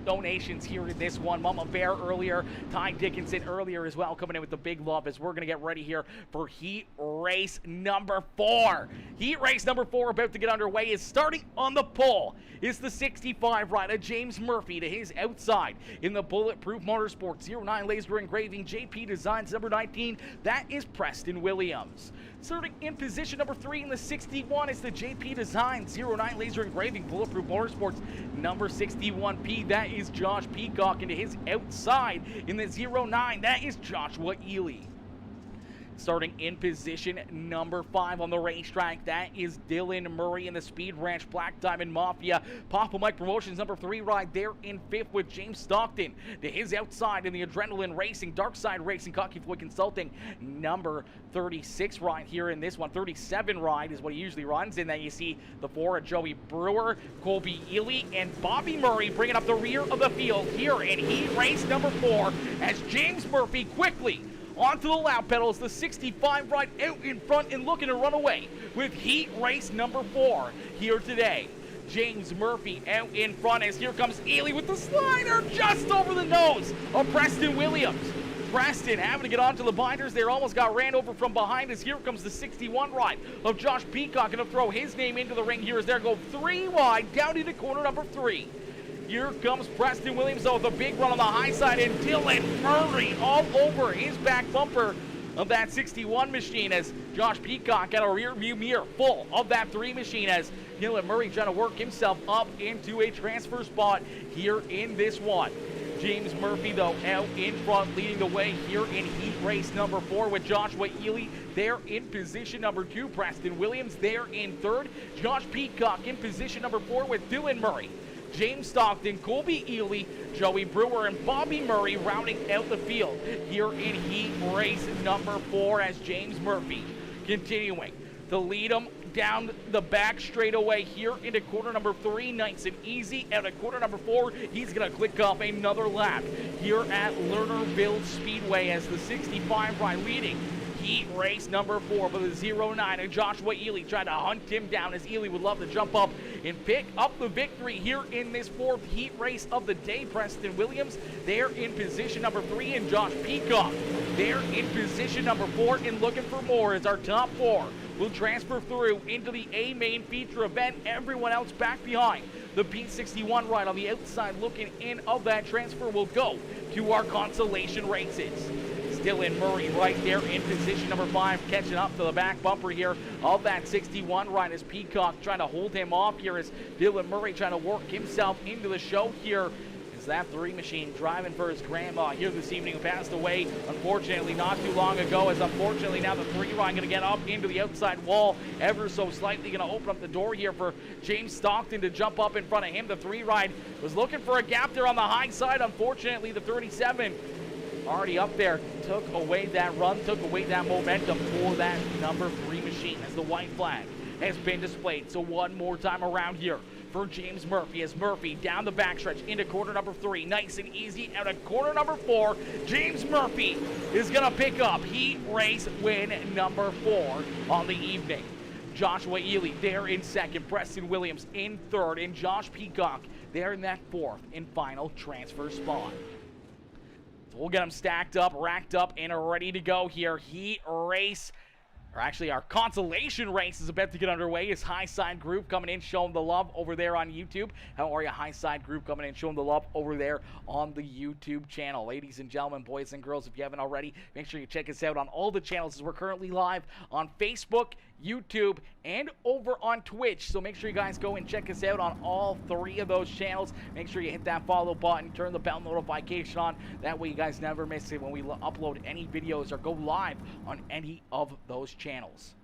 donations here in this one. Mama Bear earlier, Ty Dickinson earlier as well, coming in with the big love as we're going to get ready here for heat race number 4. Heat race number 4 about to get underway. Is starting on the pole is the 65 rider James Murphy to his outside in the Bulletproof Motorsports 09 laser engraving JP Designs number 19. That is Preston Williams. Starting in position number 3 in the 61 is the JP Designs 09 laser engraving Bulletproof Motorsports number 61P. That is Josh Peacock, and to his outside in the 09, that is Joshua Ely. Starting in position number 5 on the racetrack, that is Dylan Murray in the Speed Ranch Black Diamond Mafia. Papa Mike Promotions number 3 ride there in 5th with James Stockton. To his outside in the Adrenaline Racing, Dark Side Racing, Cocky Floyd Consulting number 36 ride here in this one. 37 ride is what he usually runs. And then you see the 4 of Joey Brewer, Colby Ely, and Bobby Murray bringing up the rear of the field here in heat race number 4 as James Murphy quickly onto the lap pedals, the 65 right out in front and looking to run away with heat race number 4 here today. James Murphy out in front as here comes Ely with the slider just over the nose of Preston Williams. Preston having to get onto the binders there, almost got ran over from behind as here comes the 61 ride of Josh Peacock, going to throw his name into the ring here as there go 3 wide down into corner number 3. Here comes Preston Williams, though, with a big run on the high side, and Dylan Murray all over his back bumper of that 61 machine as Josh Peacock got a rear view mirror full of that 3 machine as Dylan Murray trying to work himself up into a transfer spot here in this one. James Murphy, though, out in front, leading the way here in heat race number 4 with Joshua Ely there in position number 2. Preston Williams there in 3rd. Josh Peacock in position number 4 with Dylan Murray James Stockton, Colby Ely, Joey Brewer, and Bobby Murray rounding out the field here in heat race number 4 as James Murphy continuing to lead them down the back straightaway here into quarter number 3, nice and easy. Out of quarter number 4, he's going to click off another lap here at Lernerville Speedway as the 65 ride leading heat race number 4 for the 09, and Joshua Ely trying to hunt him down as Ely would love to jump up and pick up the victory here in this 4th heat race of the day. Preston Williams there in position number 3, and Josh Peacock there in position number 4, and looking for more as our top 4 will transfer through into the A main feature event. Everyone else back behind the P61 ride on the outside looking in of that transfer will go to our consolation races. Dylan Murray right there in position number 5, catching up to the back bumper here of that 61 ride as Peacock trying to hold him off here as Dylan Murray trying to work himself into the show here. Is that 3 machine driving for his grandma here this evening who passed away unfortunately not too long ago, as unfortunately now the 3 ride going to get up into the outside wall ever so slightly, going to open up the door here for James Stockton to jump up in front of him. The 3 ride was looking for a gap there on the high side. Unfortunately the 37 already up there took away that run, took away that momentum for that number 3 machine as the white flag has been displayed. So one more time around here for James Murphy as Murphy down the backstretch into quarter number 3, nice and easy. Out of quarter number 4, James Murphy is going to pick up heat race win number 4 on the evening. Joshua Ely there in 2nd, Preston Williams in 3rd, and Josh Peacock there in that 4th and final transfer spot. So we'll get them stacked up, racked up, and ready to go here. Heat race, or actually our consolation race is about to get underway. Is High Side Group coming in, showing the love over there on YouTube. How are you, High Side Group, coming in, showing the love over there on the YouTube channel. Ladies and gentlemen, boys and girls, if you haven't already, make sure you check us out on all the channels as we're currently live on Facebook, YouTube, and over on Twitch. So make sure you guys go and check us out on all 3 of those channels. Make sure you hit that follow button, turn the bell notification on. That way you guys never miss it when we upload any videos or go live on any of those channels.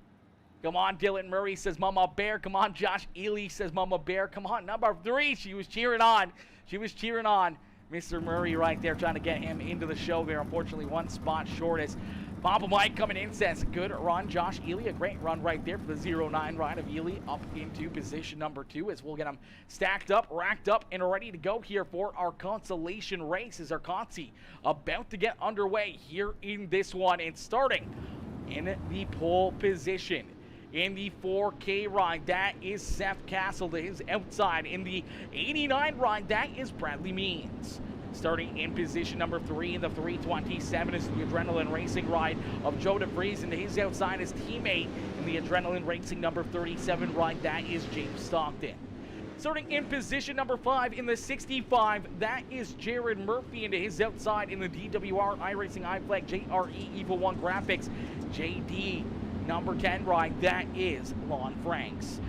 Come on, Dylan Murray says Mama Bear. Come on, Josh Ely says Mama Bear. Come on, number 3. She was cheering on. She was cheering on Mr. Murray right there, trying to get him into the show there. Unfortunately, 1 spot short as Papa Mike coming in says, good run, Josh Ely. A great run right there for the 09 ride of Ely up into position number 2 as we'll get them stacked up, racked up, and ready to go here for our consolation race as our Consi about to get underway here in this one, and starting in the pole position. In the 4K ride, that is Seth Castle to his outside. In the 89 ride, that is Bradley Means. Starting in position number 3 in the 327 is the Adrenaline Racing ride of Joe DeVries, and to his outside his teammate in the Adrenaline Racing number 37 ride, that is James Stockton. Starting in position number 5 in the 65, that is Jared Murphy, and to his outside in the DWR iRacing iFlag JRE Evo 1 Graphics JD number 10 ride, that is Lon Franks.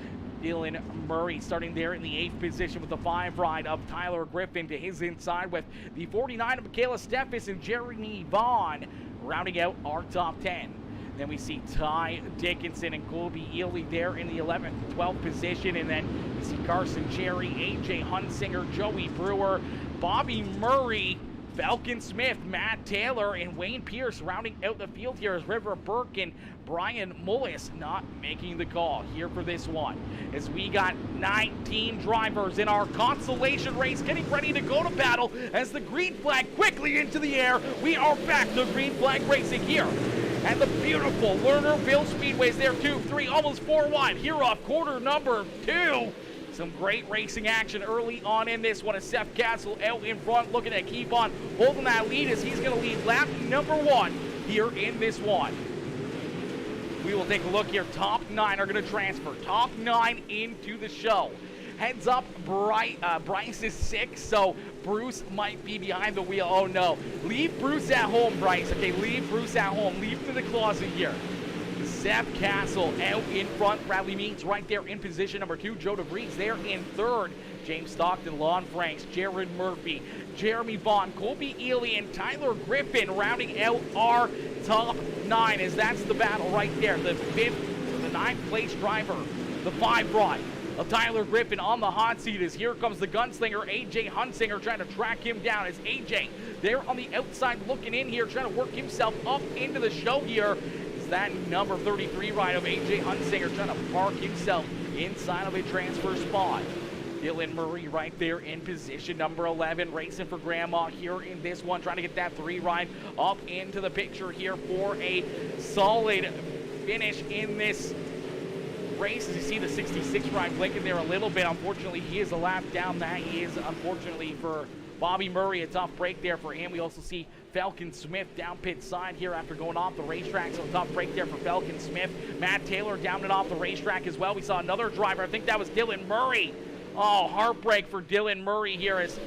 Dylan Murray starting there in the 8th position with the 5 ride of Tyler Griffin, to his inside with the 49 of Michaela Steffes and Jeremy Vaughn rounding out our top 10. Then we see Ty Dickinson and Colby Ely there in the 11th and 12th position, and then we see Carson Cherry, AJ Hunsinger, Joey Brewer, Bobby Murray, Falcon Smith, Matt Taylor, and Wayne Pierce rounding out the field here as River Burke and Brian Mullis not making the call here for this one. As we got 19 drivers in our consolation race getting ready to go to battle as the green flag quickly into the air. We are back to green flag racing here. And the beautiful Lernerville Speedway is there, 2, 3, almost 4 wide here off quarter number 2. Some great racing action early on in this one as Seth Castle out in front looking to keep on holding that lead as he's going to lead lap number 1 here in this one. We will take a look here. Top 9 are going to transfer. Top 9 into the show. Heads up, Bryce is sick, so Bruce might be behind the wheel. Oh no. Leave Bruce at home, Bryce. Okay, leave Bruce at home. Leave to the closet here. Seth Castle out in front. Bradley Means right there in position number 2. Joe DeVries there in 3rd. James Stockton, Lon Franks, Jared Murphy, Jeremy Vaughn, Colby Ely, and Tyler Griffin rounding out our top 9 as that's the battle right there. The 5th, the 9th place driver, the 5 ride of Tyler Griffin on the hot seat as here comes the gunslinger, AJ Hunsinger, trying to track him down as AJ there on the outside looking in here, trying to work himself up into the show here. Is that number 33 ride of AJ Hunsinger trying to park himself inside of a transfer spot. Dylan Murray right there in position number 11, racing for Grandma here in this one, trying to get that 3 ride up into the picture here for a solid finish in this race. As you see the 66 ride blinking there a little bit, unfortunately he is a lap down. That is unfortunately for Bobby Murray, a tough break there for him. We also see Falcon Smith down pit side here after going off the racetrack, so a tough break there for Falcon Smith. Matt Taylor down and off the racetrack as well. We saw another driver, I think that was Dylan Murray. Oh, heartbreak for Dylan Murray here as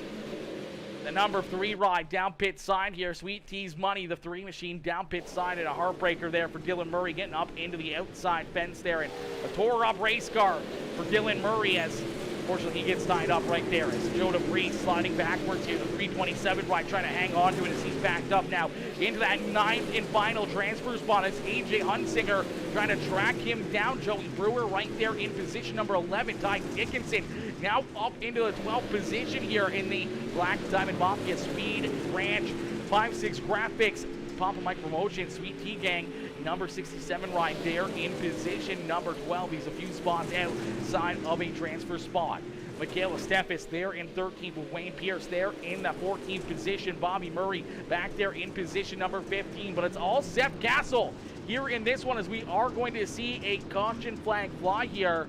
the number 3 ride down pit side here. Sweet T's Money, the 3 machine down pit side, and a heartbreaker there for Dylan Murray getting up into the outside fence there. And a tore up race car for Dylan Murray as unfortunately he gets tied up right there as Joe DeVries sliding backwards here. The 327 ride trying to hang on to it as he's backed up now into that 9th and final transfer spot. It's AJ Hunsinger trying to track him down. Joey Brewer right there in position number 11. Ty Dickinson now up into the 12th position here in the Black Diamond Mafia Speed Ranch 5-6 Graphics Papa Mike Promotion Sweet Tea Gang number 67 right there in position number 12. He's a few spots outside of a transfer spot. Michaela Steffes there in 13th with Wayne Pierce there in the 14th position. Bobby Murray back there in position number 15, but it's all Seth Castle here in this one as we are going to see a caution flag fly here.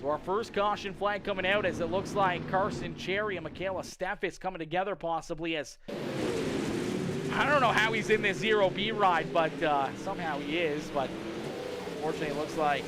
So our first caution flag coming out as it looks like Carson Cherry and Michaela Steffes coming together possibly as I don't know how he's in this 0B ride, but somehow he is. But unfortunately, it looks like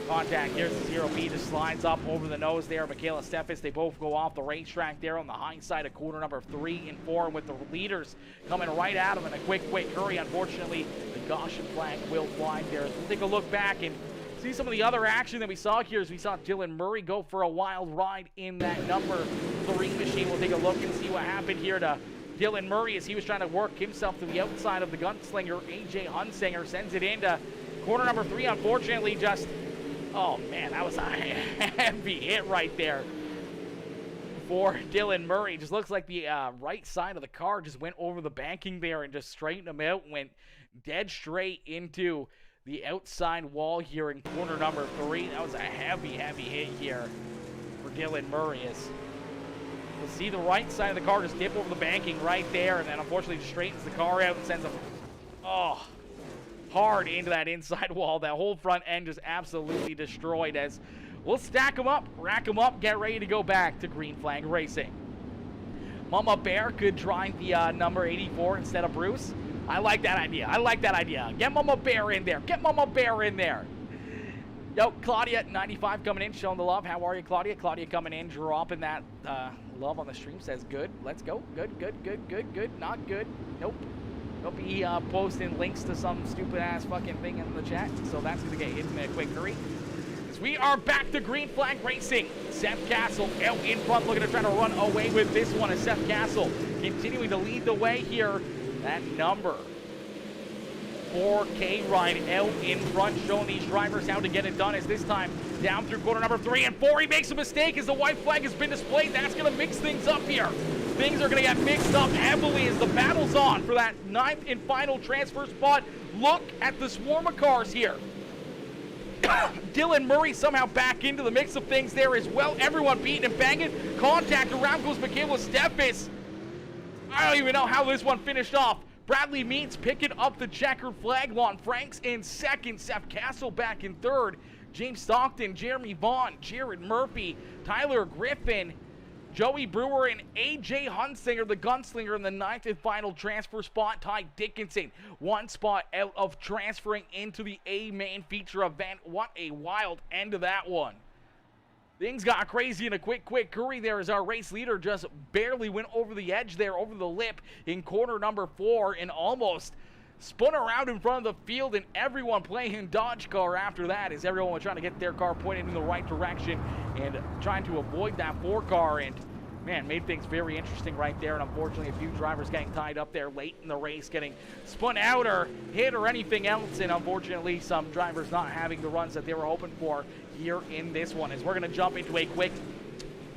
contact. Here's the 0B, just slides up over the nose there. Michaela Steffes, they both go off the racetrack there on the high side of corner number 3 and 4 with the leaders coming right at them in a quick hurry. Unfortunately, the caution flag will fly there. We'll take a look back and see some of the other action that we saw here as we saw Dylan Murray go for a wild ride in that number 3 machine. We'll take a look and see what happened here to Dylan Murray as he was trying to work himself to the outside of the gunslinger. AJ Hunsinger sends it into corner number 3. Unfortunately, just, oh man, that was a heavy hit right there for Dylan Murray. Just looks like the right side of the car just went over the banking there and just straightened him out, went dead straight into the outside wall here in corner number 3. That was a heavy hit here for Dylan Murray. You'll see the right side of the car just dip over the banking right there, and then unfortunately just straightens the car out and sends them hard into that inside wall. That whole front end just absolutely destroyed as we'll stack them up, rack them up, get ready to go back to Green Flag Racing. Mama Bear could drive the number 84 instead of Bruce. I like that idea. Get Mama Bear in there. Get Mama Bear in there. Yo, Claudia, 95 coming in, showing the love. How are you, Claudia? Claudia coming in, dropping that love on the stream. Says good. Let's go. Good. Not good. Nope. Don't be posting links to some stupid-ass fucking thing in the chat. So that's going to get hidden in a quick hurry. As we are back to Green Flag Racing. Seth Castle out in front, looking to try to run away with this one. As Seth Castle continuing to lead the way here. That number 4K ride out in front, showing these drivers how to get it done. As this time down through corner number 3 and 4, he makes a mistake as the white flag has been displayed. That's going to mix things up here. Things are going to get mixed up heavily as the battle's on for that 9th and final transfer spot. Look at the swarm of cars here. Dylan Murray somehow back into the mix of things there as well. Everyone beating and banging. Contact around goes Michaela Steffes. I don't even know how this one finished off. Bradley Means picking up the checkered flag. Lon Franks in second. Seth Castle back in third. James Stockton, Jeremy Vaughn, Jared Murphy, Tyler Griffin, Joey Brewer, and AJ Hunsinger, the gunslinger in the 9th and final transfer spot. Ty Dickinson, one spot out of transferring into the A main feature event. What a wild end to that one. Things got crazy in a quick hurry there as our race leader just barely went over the edge there, over the lip in corner number 4 and almost spun around in front of the field, and everyone playing dodge car after that as everyone was trying to get their car pointed in the right direction and trying to avoid that 4 car. And man, made things very interesting right there, and unfortunately a few drivers getting tied up there late in the race, getting spun out or hit or anything else, and unfortunately some drivers not having the runs that they were hoping for here in this one. As we're going to jump into a quick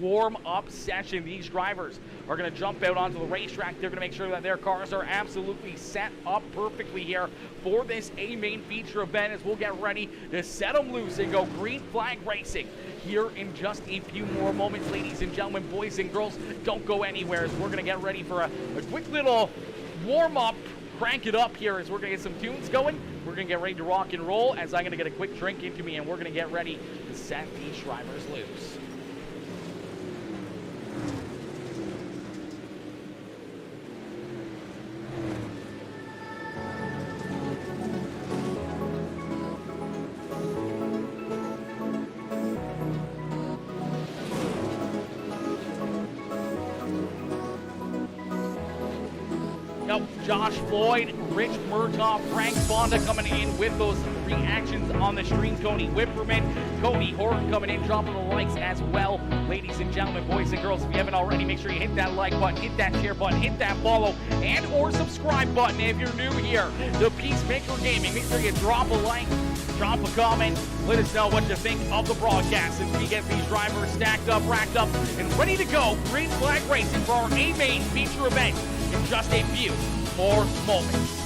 warm-up session, these drivers are going to jump out onto the racetrack. They're going to make sure that their cars are absolutely set up perfectly here for this A-main feature event, as we'll get ready to set them loose and go green flag racing here in just a few more moments. Ladies and gentlemen, boys and girls, don't go anywhere, as we're going to get ready for a quick little warm-up. Crank it up here as we're going to get some tunes going. We're going to get ready to rock and roll, as I'm going to get a quick drink into me, and we're going to get ready to set these drivers loose. Josh Floyd, Rich Murtaugh, Frank Fonda coming in with those reactions on the stream. Tony Whipperman, Cody Horton coming in, dropping the likes as well. Ladies and gentlemen, boys and girls, if you haven't already, make sure you hit that like button, hit that share button, hit that follow and or subscribe button. If you're new here to PeaceMaker Gaming, make sure you drop a like, drop a comment, let us know what you think of the broadcast as we get these drivers stacked up, racked up, and ready to go. Green flag racing for our A-main feature event in just a few more moments.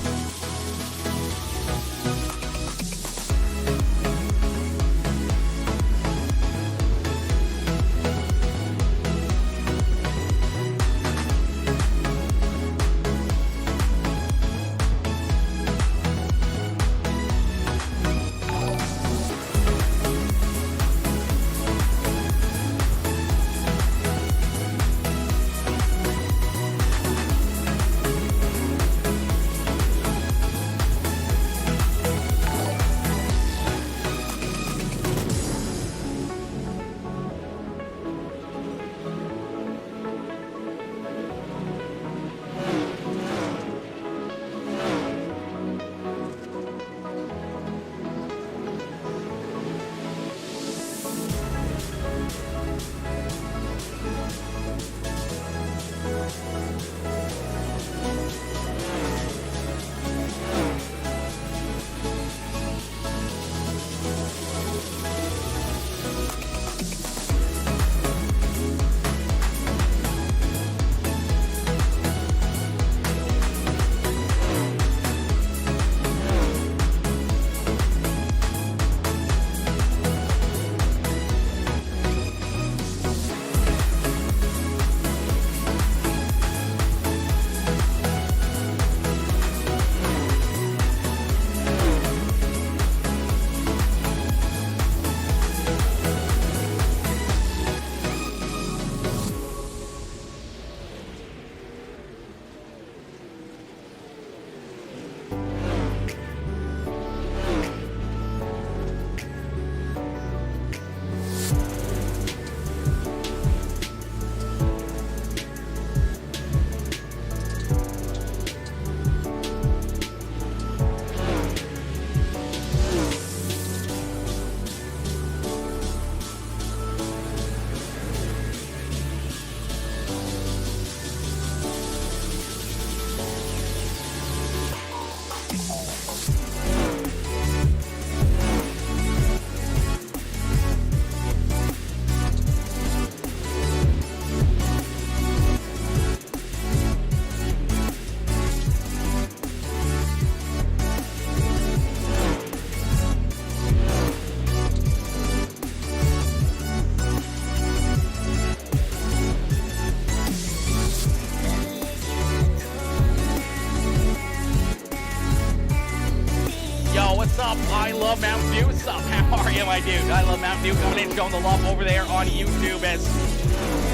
I love Mountain Dew. What's up? How are you, my dude? I love Mountain Dew coming in, showing the love over there on YouTube as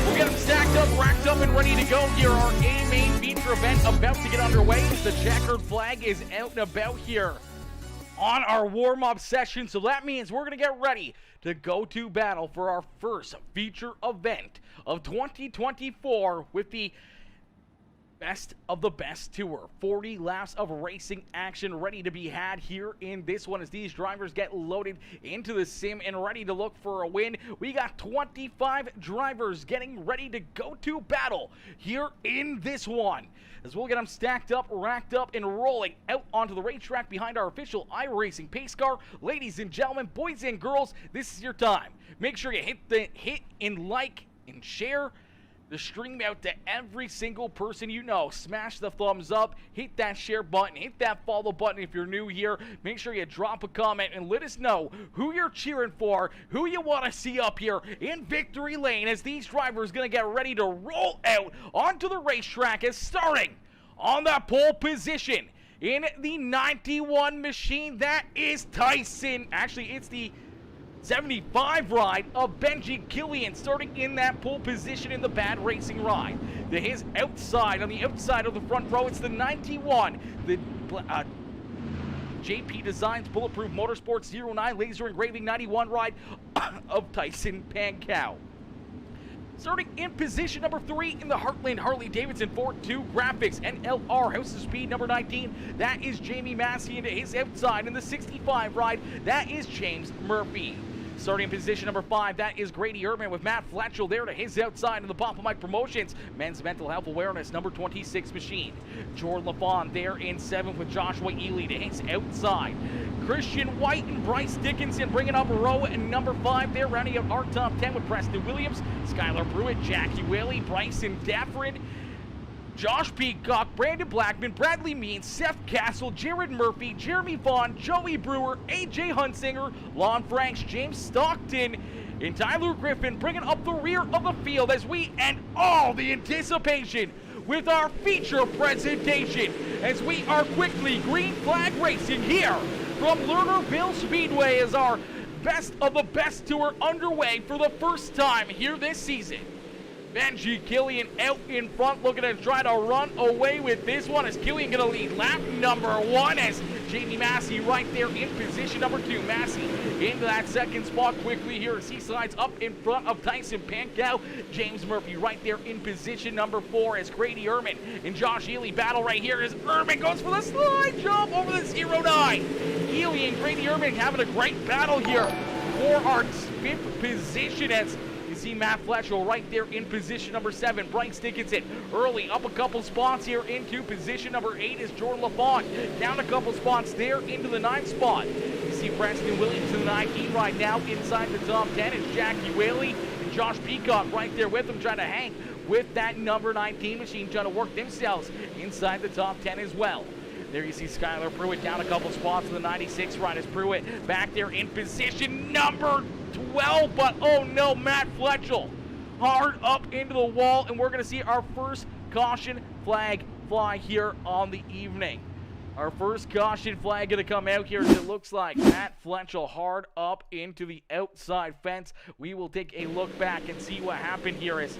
we'll get them stacked up, racked up, and ready to go here. Our A-main feature event about to get underway as the checkered flag is out and about here on our warm-up session. So that means we're going to get ready to go to battle for our first feature event of 2024 with the Best of the best tour. 40 laps of racing action ready to be had here in this one as these drivers get loaded into the sim and ready to look for a win. We got 25 drivers getting ready to go to battle here in this one, as we'll get them stacked up, racked up, and rolling out onto the racetrack behind our official iRacing pace car. Ladies and gentlemen, boys and girls, this is your time. Make sure you hit and like and share the stream out to every single person you know. Smash the thumbs up, hit that share button, hit that follow button if you're new here. Make sure you drop a comment and let us know who you're cheering for, who you want to see up here in victory lane as these drivers going to get ready to roll out onto the racetrack. As starting on that pole position in the 91 machine, that is Tyson. Actually, it's the 75 ride of Benji Killian, starting in that pole position in the bad racing ride. To his outside, on the outside of the front row, it's the 91, the JP Designs Bulletproof Motorsports 09 Laser Engraving 91 ride of Tyson Pankow. Starting in position number 3 in the Heartland Harley-Davidson Ford 2 Graphics NLR House of Speed number 19, that is Jamie Massey. And to his outside in the 65 ride, that is James Murphy. Starting in position number 5, that is Grady Urban with Matt Fletchell there to his outside in the Papa Mike Promotions Men's Mental Health Awareness number 26 machine. Jordan LaFawn there in 7th with Joshua Ely to his outside. Christian White and Bryce Dickinson bringing up row number 5 there, rounding out our top 10 with Preston Williams, Skylar Pruitt, Jackie Whaley, Bryson Dafford, Josh Peacock, Brandon Blackman, Bradley Means, Seth Castle, Jared Murphy, Jeremy Vaughn, Joey Brewer, AJ Hunsinger, Lon Franks, James Stockton, and Tyler Griffin bringing up the rear of the field as we end all the anticipation with our feature presentation as we are quickly green flag racing here from Lernerville Speedway as our best of the best tour underway for the first time here this season. Benji Killian out in front, looking to try to run away with this one as Killian going to lead lap number 1 as Jamie Massey right there in position number 2. Massey into that second spot quickly here as he slides up in front of Tyson Pankow. James Murphy right there in position number 4 as Grady Ehrman and Josh Ely battle right here as Ehrman goes for the slide jump over the 09. Ely and Grady Ehrman having a great battle here for our 5th position as you see Matt Fletchell right there in position number 7. Bryce Dickinson early up a couple spots here into position number 8 is Jordan LaFawn. Down a couple spots there into the 9th spot. You see Preston Williams in the 19 right now inside the top 10 is Jackie Whaley and Josh Peacock right there with him trying to hang with that number 19 machine, trying to work themselves inside the top 10 as well. There you see Skylar Pruitt down a couple spots in the 96 ride as Pruitt back there in position number 12, but oh no, Matt Fletchell hard up into the wall, and we're going to see our first caution flag fly here on the evening. Our first caution flag going to come out here as it looks like Matt Fletchell hard up into the outside fence. We will take a look back and see what happened here as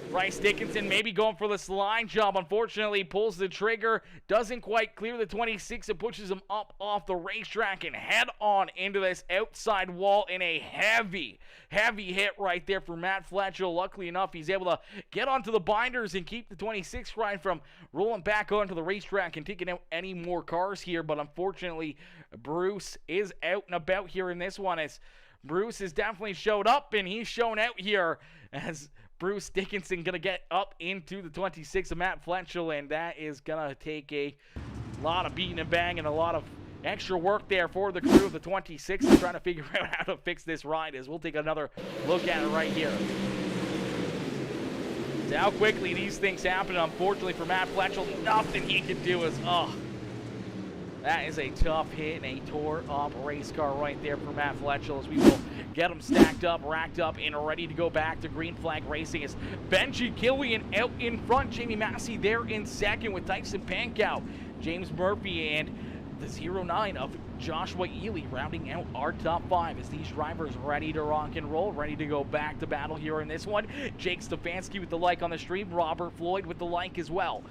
Bryce Dickinson maybe going for the slide job. Unfortunately, pulls the trigger, doesn't quite clear the 26. It pushes him up off the racetrack and head on into this outside wall in a heavy hit right there for Matt Fletchell. Luckily enough, he's able to get onto the binders and keep the 26 ride from rolling back onto the racetrack and taking out any more cars here. But unfortunately, Bruce is out and about here in this one as Bruce has definitely showed up, and he's shown out here as Bruce Dickinson going to get up into the 26 of Matt Fletchell, and that is going to take a lot of beating and bang and a lot of extra work there for the crew of the 26 trying to figure out how to fix this ride as we'll take another look at it right here. So how quickly these things happen, unfortunately for Matt Fletchell, nothing he can do is, that is a tough hit and a tore up race car right there for Matt Fletchell as we will get them stacked up, racked up, and ready to go back to green flag racing as Benji Killian out in front. Jamie Massey there in second with Tyson Pankow. James Murphy and the 09 of Joshua Ely rounding out our top 5 as these drivers ready to rock and roll, ready to go back to battle here in this one. Jake Stefanski with the like on the stream, Robert Floyd with the like as well.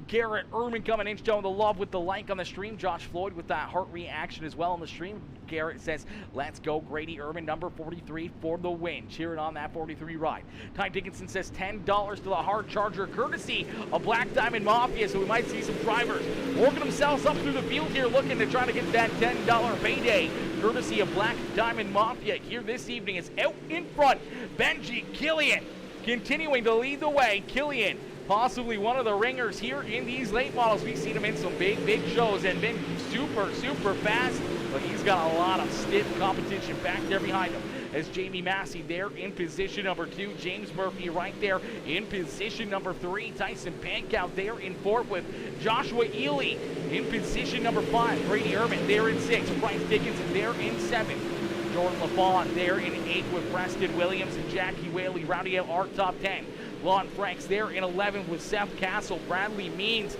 Garrett Ehrman coming in, showing the love with the like on the stream. Josh Floyd with that heart reaction as well on the stream. Garrett says, let's go Grady Ehrman, number 43 for the win. Cheering on that 43 ride. Ty Dickinson says $10 to the hard charger, courtesy of Black Diamond Mafia, so we might see some drivers working themselves up through the field here, looking to try to get that $10 payday, courtesy of Black Diamond Mafia here this evening. Is out in front, Benji Killian continuing to lead the way. Killian, possibly one of the ringers here in these late models. We've seen him in some big shows and been super fast, but he's got a lot of stiff competition back there behind him. As Jamie Massey there in position number 2, James Murphy right there in position number 3, Tyson Pankow there in 4th with Joshua Ely in position number 5, Grady Ehrman there in 6th, Bryce Dickinson there in 7th, Jordan LaFawn there in 8th with Preston Williams and Jackie Whaley rounding out our top 10. Lon Franks there in 11th with Seth Castle, Bradley Means,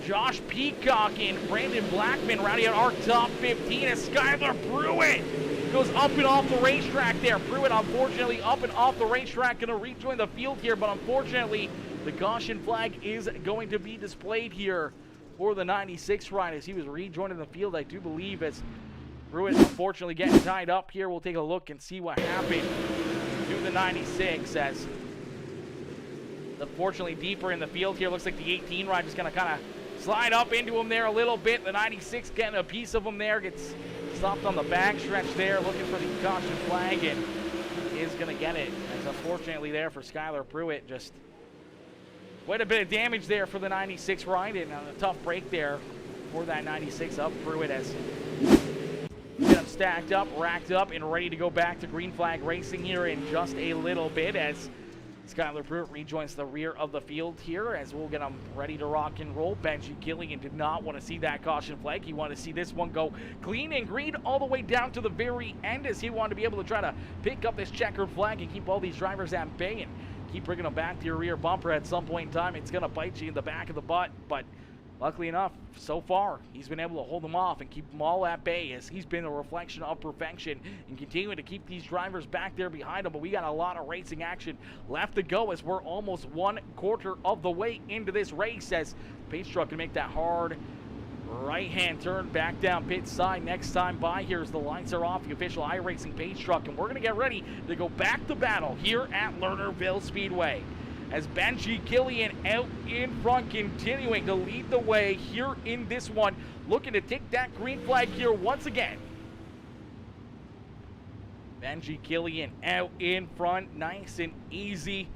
Josh Peacock, and Brandon Blackman rounding out our top 15 as Skylar Pruitt goes up and off the racetrack there. Pruitt, unfortunately, up and off the racetrack, going to rejoin the field here, but unfortunately, the caution flag is going to be displayed here for the 96 ride as he was rejoining the field, I do believe, as Pruitt unfortunately getting tied up here. We'll take a look and see what happened to the 96 as unfortunately deeper in the field here. Looks like the 18 ride is going to kind of slide up into him there a little bit. The 96 getting a piece of him there, gets stopped on the back stretch there, looking for the caution flag, and is going to get it. As unfortunately there for Skylar Pruitt, just quite a bit of damage there for the 96 ride, and a tough break there for that 96 up. Pruitt has get them stacked up, racked up, and ready to go back to green flag racing here in just a little bit as Skylar Pruitt rejoins the rear of the field here as we'll get him ready to rock and roll. Benji Gilligan did not want to see that caution flag. He wanted to see this one go clean and green all the way down to the very end as he wanted to be able to try to pick up this checkered flag and keep all these drivers at bay and keep bringing them back to your rear bumper. At some point in time, it's going to bite you in the back of the butt, but luckily enough, so far, he's been able to hold them off and keep them all at bay as he's been a reflection of perfection and continuing to keep these drivers back there behind him. But we got a lot of racing action left to go as we're almost 1/4 of the way into this race as Pace Truck can make that hard right-hand turn back down pit side. Next time by here as the lights are off, the official iRacing Pace Truck, and we're going to get ready to go back to battle here at Lernerville Speedway. As Benji Killian out in front, continuing to lead the way here in this one, looking to take that green flag here once again. Benji Killian out in front, nice and easy.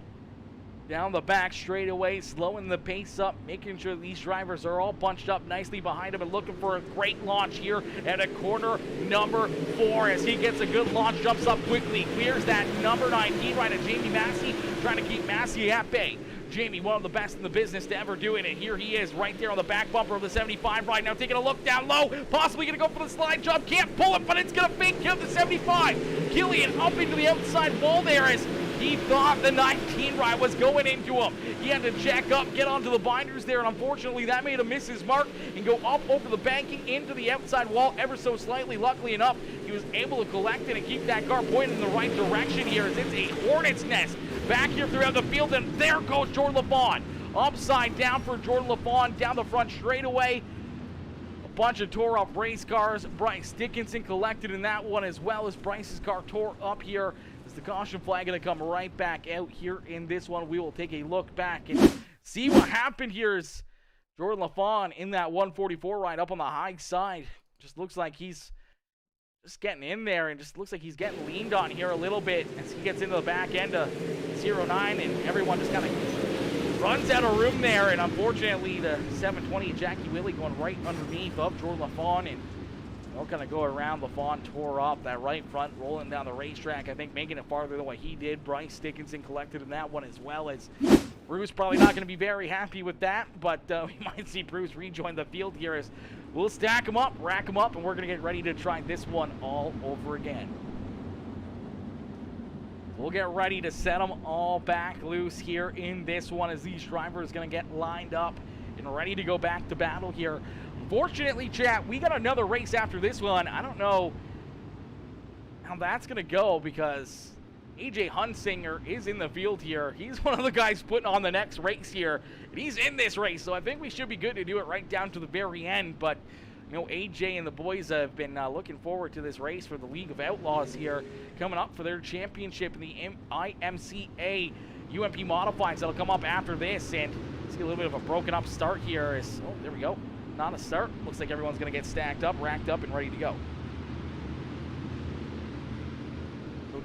Down the back straightaway, slowing the pace up, making sure these drivers are all bunched up nicely behind him and looking for a great launch here at a corner number 4 as he gets a good launch, jumps up quickly, clears that number 19 right at Jamie Massey, trying to keep Massey at bay. Jamie, one of the best in the business to ever do it, and here he is right there on the back bumper of the 75 right now, taking a look down low, possibly going to go for the slide jump, can't pull it, but it's going to fake kill the 75. Killian up into the outside wall there as he thought the 19 ride was going into him. He had to jack up, get onto the binders there, and unfortunately that made him miss his mark and go up over the banking into the outside wall ever so slightly. Luckily enough, he was able to collect it and keep that car pointed in the right direction here as it's a hornet's nest back here throughout the field, and there goes Jordan LaFawn. Upside down for Jordan LaFawn down the front straightaway. A bunch of tore up race cars. Bryce Dickinson collected in that one as well as Bryce's car tore up here. The caution flag going to come right back out here in this one. We will take a look back and see what happened here as Jordan LaFawn in that 144 ride up on the high side. Just looks like he's just getting in there and just looks like he's getting leaned on here a little bit as he gets into the back end of 09 and everyone just kind of runs out of room there. And unfortunately, the 720 Jackie Willie going right underneath of Jordan LaFawn, and they'll kind of go around. LaFawn tore up that right front, rolling down the racetrack, I think making it farther than what he did. Bryce Dickinson collected in that one as well as Bruce probably not going to be very happy with that, but we might see Bruce rejoin the field here as we'll stack them up, rack them up, and we're going to get ready to try this one all over again. We'll get ready to set them all back loose here in this one as these drivers going to get lined up and ready to go back to battle here. unfortunately, chat, we got another race after this one. I don't know how that's going to go because AJ Hunsinger is in the field here. He's one of the guys putting on the next race here, and he's in this race, so I think we should be good to do it right down to the very end. But you know, AJ and the boys have been looking forward to this race for the League of Outlaws here, coming up for their championship in the IMCA UMP Modifieds. That'll come up after this, and see a little bit of a broken up start here. Oh, there we go. Not a start. Looks like everyone's going to get stacked up, racked up, and ready to go.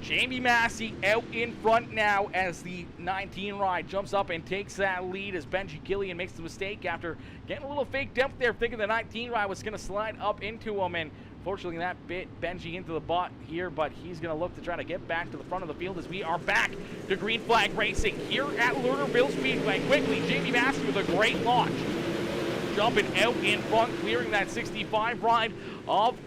Jamie Massey out in front now as the 19 ride jumps up and takes that lead as Benji Gillian makes the mistake after getting a little fake dump there, thinking the 19 ride was going to slide up into him, and fortunately that bit Benji into the bot here, but he's going to look to try to get back to the front of the field as we are back to green flag racing here at Lernerville Speedway. Quickly, Jamie Massey with a great launch, jumping out in front, clearing that 65 ride of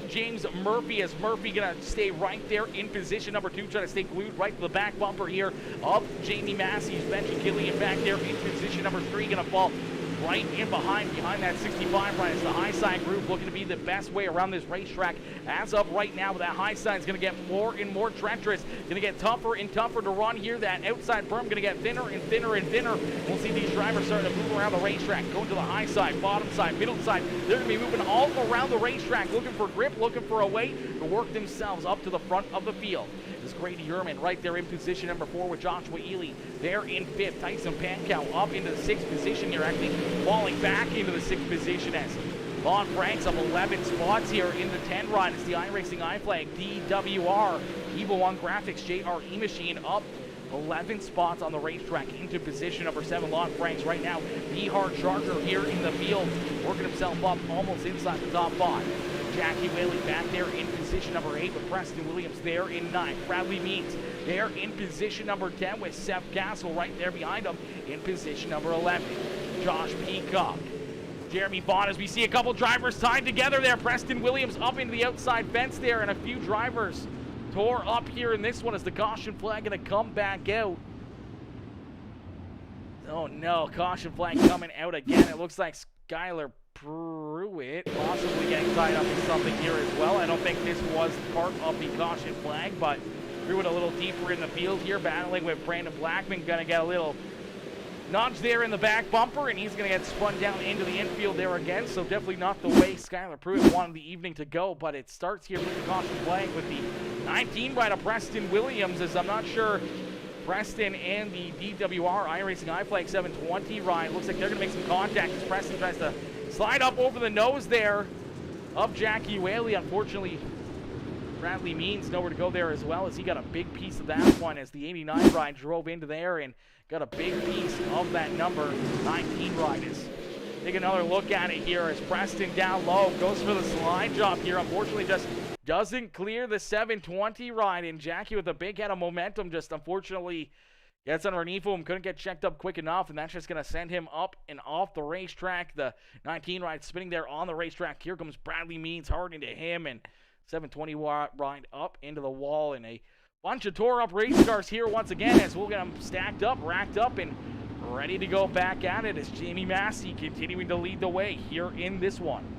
James Murphy, as Murphy gonna stay right there in position number 2, trying to stay glued right to the back bumper here of Jamie Massey's Benji Gillian back there in position number 3, gonna fall right in behind that 65 ride. It's the high side group looking to be the best way around this racetrack as of right now, but that high side is going to get more and more treacherous, going to get tougher and tougher to run here. That outside berm going to get thinner and thinner and thinner. We'll see these drivers starting to move around the racetrack, going to the high side, bottom side, middle side. They're going to be moving all around the racetrack, looking for grip, looking for a way to work themselves up to the front of the field. This Grady Yerman right there in position number 4 with Joshua Ely there in 5th. Tyson Pankow up into the 6th position here, actually falling back into the 6th position as Lon Franks up 11 spots here in the 10 ride. It's the iRacing iFlag, DWR, Evo One Graphics, JRE Machine up 11 spots on the racetrack into position number 7. Lon Franks right now, the hard charger here in the field, working himself up almost inside the top 5. Jackie Whaley back there in position number 8 with Preston Williams there in 9th. Bradley Means there in position number 10 with Seth Castle right there behind him in position number 11. Josh Peacock, Jeremy Vaughn, as we see a couple drivers tied together there. Preston Williams up into the outside fence there, and a few drivers tore up here in this one as the caution flag going to come back out. Oh no, caution flag coming out again. It looks like Skylar Pruitt possibly getting tied up with something here as well. I don't think this was part of the caution flag, but Pruitt a little deeper in the field here, battling with Brandon Blackman. Going to get a little nudge there in the back bumper, and he's going to get spun down into the infield there again. So definitely not the way Skylar Pruitt wanted the evening to go, but it starts here with the caution flag with the 19 ride of Preston Williams, as I'm not sure Preston and the DWR iRacing iFlag 720 ride. Looks like they're going to make some contact as Preston tries to slide up over the nose there of Jackie Whaley. Unfortunately, Bradley Means nowhere to go there as well, as he got a big piece of that one as the 89 ride drove into there and got a big piece of that number 19 ride. Is take another look at it here as Preston down low goes for the slide job here. Unfortunately, just doesn't clear the 720 ride, and Jackie with a big head of momentum just unfortunately gets underneath him, couldn't get checked up quick enough, and that's just going to send him up and off the racetrack. The 19 ride spinning there on the racetrack. Here comes Bradley Means hard into him, and 720 ride up into the wall, and a bunch of tore up race cars here once again as we'll get them stacked up, racked up, and ready to go back at it as Jamie Massey continuing to lead the way here in this one.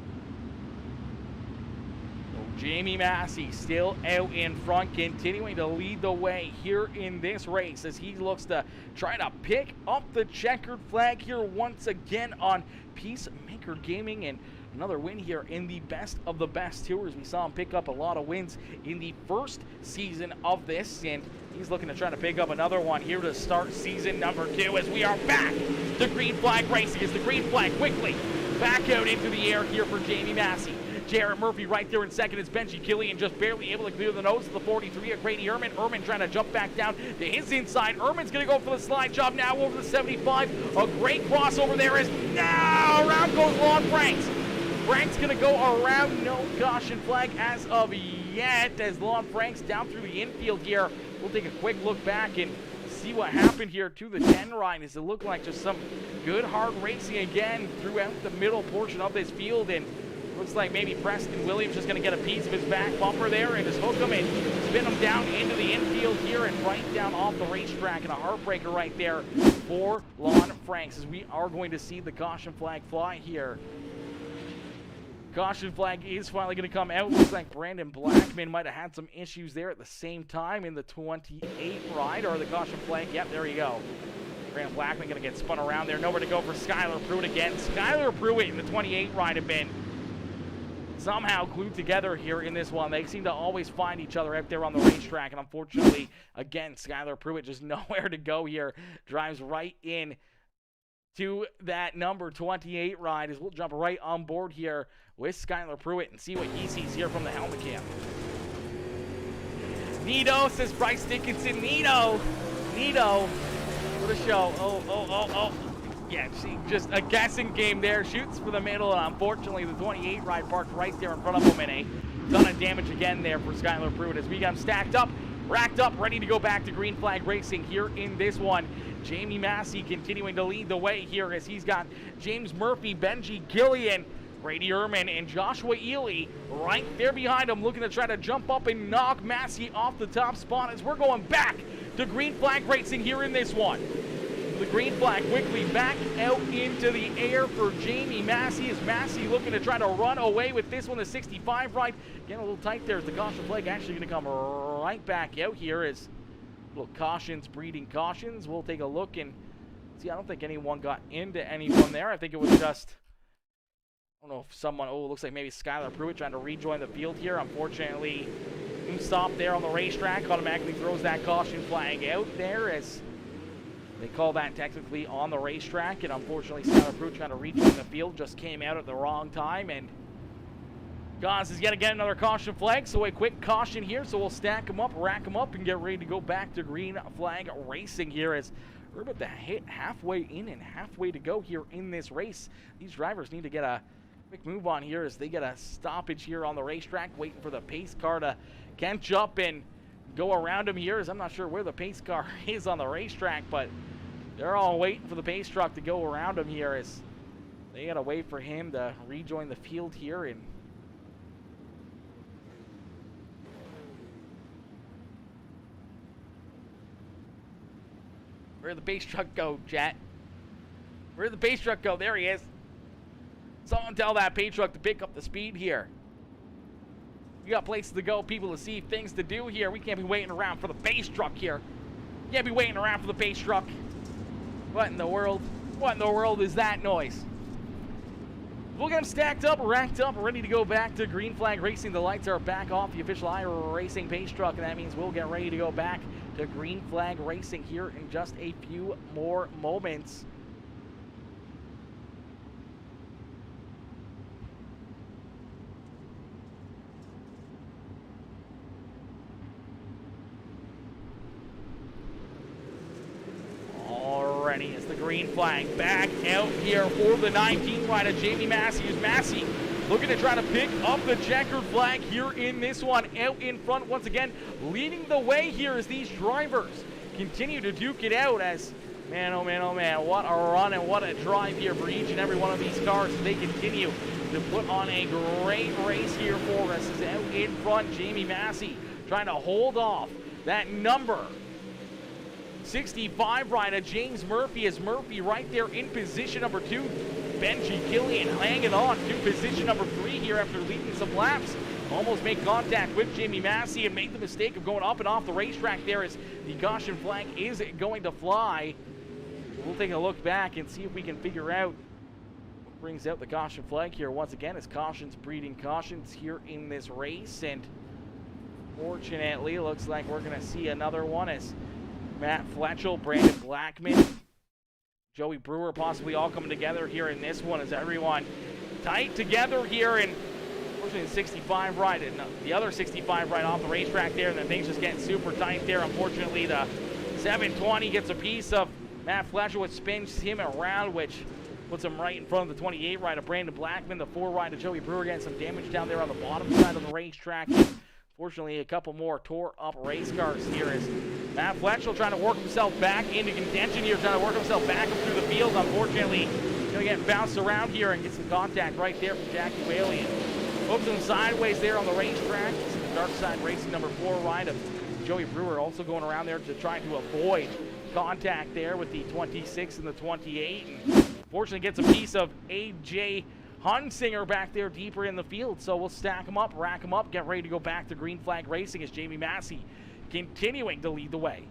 Jamie Massey still out in front, continuing to lead the way here in this race as he looks to try to pick up the checkered flag here once again on PeaceMaker Gaming, and another win here in the Best of the Best Tours. We saw him pick up a lot of wins in the first season of this, and he's looking to try to pick up another one here to start season number 2 as we are back to green flag racing. As the green flag quickly back out into the air here for Jamie Massey. Jarrett Murphy right there in second. It's Benji Killian just barely able to clear the nose of the 43 of Grady Erman. Erman trying to jump back down to his inside. Erman's going to go for the slide job now over the 75. A great crossover there is now. Around goes Lon Franks. Franks going to go around. No caution flag as of yet as Lon Franks down through the infield here. We'll take a quick look back and see what happened here to the 10 ride. As it looked like just some good hard racing again throughout the middle portion of this field, and Looks like maybe Preston Williams just going to get a piece of his back bumper there and just hook him and spin him down into the infield here and right down off the racetrack. And a heartbreaker right there for Lon Franks, as we are going to see the caution flag fly here. Caution flag is finally going to come out. Looks like Brandon Blackman might have had some issues there at the same time in the 28 ride, or the caution flag. Yep, there you go. Brandon Blackman going to get spun around there. Nowhere to go for Skylar Pruitt again. Skylar Pruitt in the 28 ride have been somehow glued together here in this one. They seem to always find each other out there on the racetrack, and unfortunately, again, Skylar Pruitt just nowhere to go here. Drives right in to that number 28 ride, as we'll jump right on board here with Skylar Pruitt and see what he sees here from the helmet cam. Nito, says Bryce Dickinson. Nito. What a show. Oh. Yeah, just a guessing game there. Shoots for the middle, and unfortunately the 28 ride parked right there in front of him, and a ton of damage again there for Skylar Pruitt as we got him stacked up, racked up, ready to go back to green flag racing here in this one. Jamie Massey continuing to lead the way here as he's got James Murphy, Benji Gillian, Brady Ehrman, and Joshua Ely right there behind him, looking to try to jump up and knock Massey off the top spot as we're going back to green flag racing here in this one. The green flag quickly back out into the air for Jamie Massey, as Massey looking to try to run away with this one, the 65 ride. Getting a little tight there as the caution flag actually going to come right back out here as little cautions breeding cautions. We'll take a look and see. I don't think anyone got into anyone there. I think it was just, I don't know if someone, it looks like maybe Skylar Pruitt trying to rejoin the field here. Unfortunately, stop there on the racetrack automatically throws that caution flag out there as they call that technically on the racetrack, and unfortunately Skylar Pruitt trying to rejoin the field just came out at the wrong time, and Goss is going to get another caution flag, so a quick caution here, so we'll stack them up, rack them up, and get ready to go back to green flag racing here as we're about to hit halfway in and halfway to go here in this race. These drivers need to get a quick move on here as they get a stoppage here on the racetrack, waiting for the pace car to catch up and go around them here, as I'm not sure where the pace car is on the racetrack, but they're all waiting for the pace truck to go around him here as they got to wait for him to rejoin the field here. And where'd the pace truck go, chat? Where'd the pace truck go? There he is. Someone tell that pace truck to pick up the speed here. We got places to go, people to see, things to do here. We can't be waiting around for the pace truck here. Can't be waiting around for the pace truck. What in the world? What in the world is that noise? We'll get them stacked up, racked up, ready to go back to green flag racing. The lights are back off the official iRacing pace truck, and that means we'll get ready to go back to green flag racing here in just a few more moments. It's the green flag back out here for the 19 ride of Jamie Massey. Massey looking to try to pick up the checkered flag here in this one, out in front once again, leading the way here as these drivers continue to duke it out. As man, oh man, what a run and what a drive here for each and every one of these cars as they continue to put on a great race here for us. As out in front, Jamie Massey trying to hold off that number 65 ride of James Murphy, as Murphy right there in position number 2. Benji Gillian hanging on to position number 3 here after leading some laps. Almost make contact with Jamie Massey and make the mistake of going up and off the racetrack there as the caution flag is going to fly. We'll take a look back and see if we can figure out what brings out the caution flag here once again, as cautions breeding cautions here in this race. And fortunately, it looks like we're going to see another one as Matt Fletchell, Brandon Blackman, Joey Brewer possibly all coming together here in this one as everyone tight together here. And unfortunately the 65 ride and the other 65 ride off the racetrack there, and then things just getting super tight there. Unfortunately the 720 gets a piece of Matt Fletchell, which spins him around, which puts him right in front of the 28 ride of Brandon Blackman. The 4 ride of Joey Brewer getting some damage down there on the bottom side of the racetrack. Fortunately, a couple more tore up race cars here as Matt Fletchell trying to work himself back into contention here, trying to work himself back up through the field. Unfortunately, going to get bounced around here and get some contact right there from Jackie Whaley. Hooks him sideways there on the racetrack. Dark Side Racing number 4 ride of Joey Brewer also going around there to try to avoid contact there with the 26 and the 28. And fortunately gets a piece of AJ Hunsinger back there deeper in the field. So we'll stack them up, rack them up, get ready to go back to green flag racing as Jamie Massey continuing to lead the way.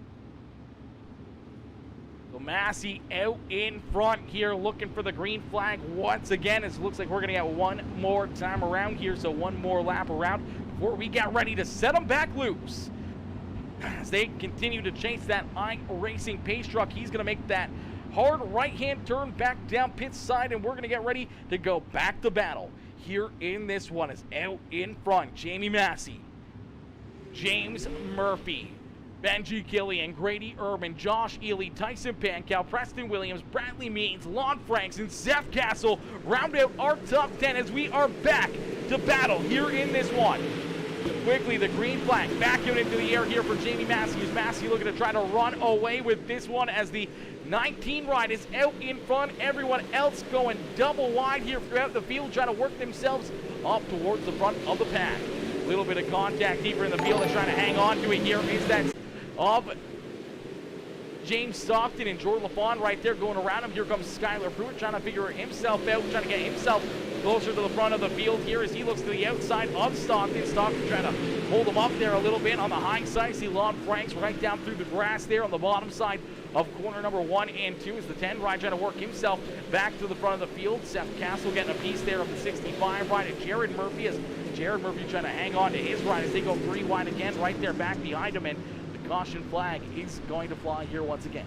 So Massey out in front here looking for the green flag once again. It looks like we're going to get one more time around here, so one more lap around before we get ready to set them back loose. As they continue to chase that iRacing pace truck, he's going to make that hard right-hand turn back down pit side, and we're going to get ready to go back to battle. Here in this one is out in front, Jamie Massey, James Murphy, Benji Killian, Grady Urban, Josh Ely, Tyson Pankow, Preston Williams, Bradley Means, Lon Franks, and Zeph Castle round out our top 10 as we are back to battle here in this one. Quickly, the green flag back out into the air here for Jamie Massey. Is Massey looking to try to run away with this one as the 19 ride is out in front. Everyone else going double wide here throughout the field, trying to work themselves up towards the front of the pack. A little bit of contact deeper in the field and trying to hang on to it here is that of James Stockton and Jordan LaFawn right there going around him. Here comes Skylar Pruitt trying to figure himself out, trying to get himself closer to the front of the field here as he looks to the outside of Stockton. Stockton trying to hold him up there a little bit on the high side. See Lon Franks right down through the grass there on the bottom side of corner number 1 and 2 as the 10 ride trying to work himself back to the front of the field. Seth Castle getting a piece there of the 65 ride, and Jared Murphy trying to hang on to his ride as they go 3 wide again right there back behind him, and the caution flag is going to fly here once again.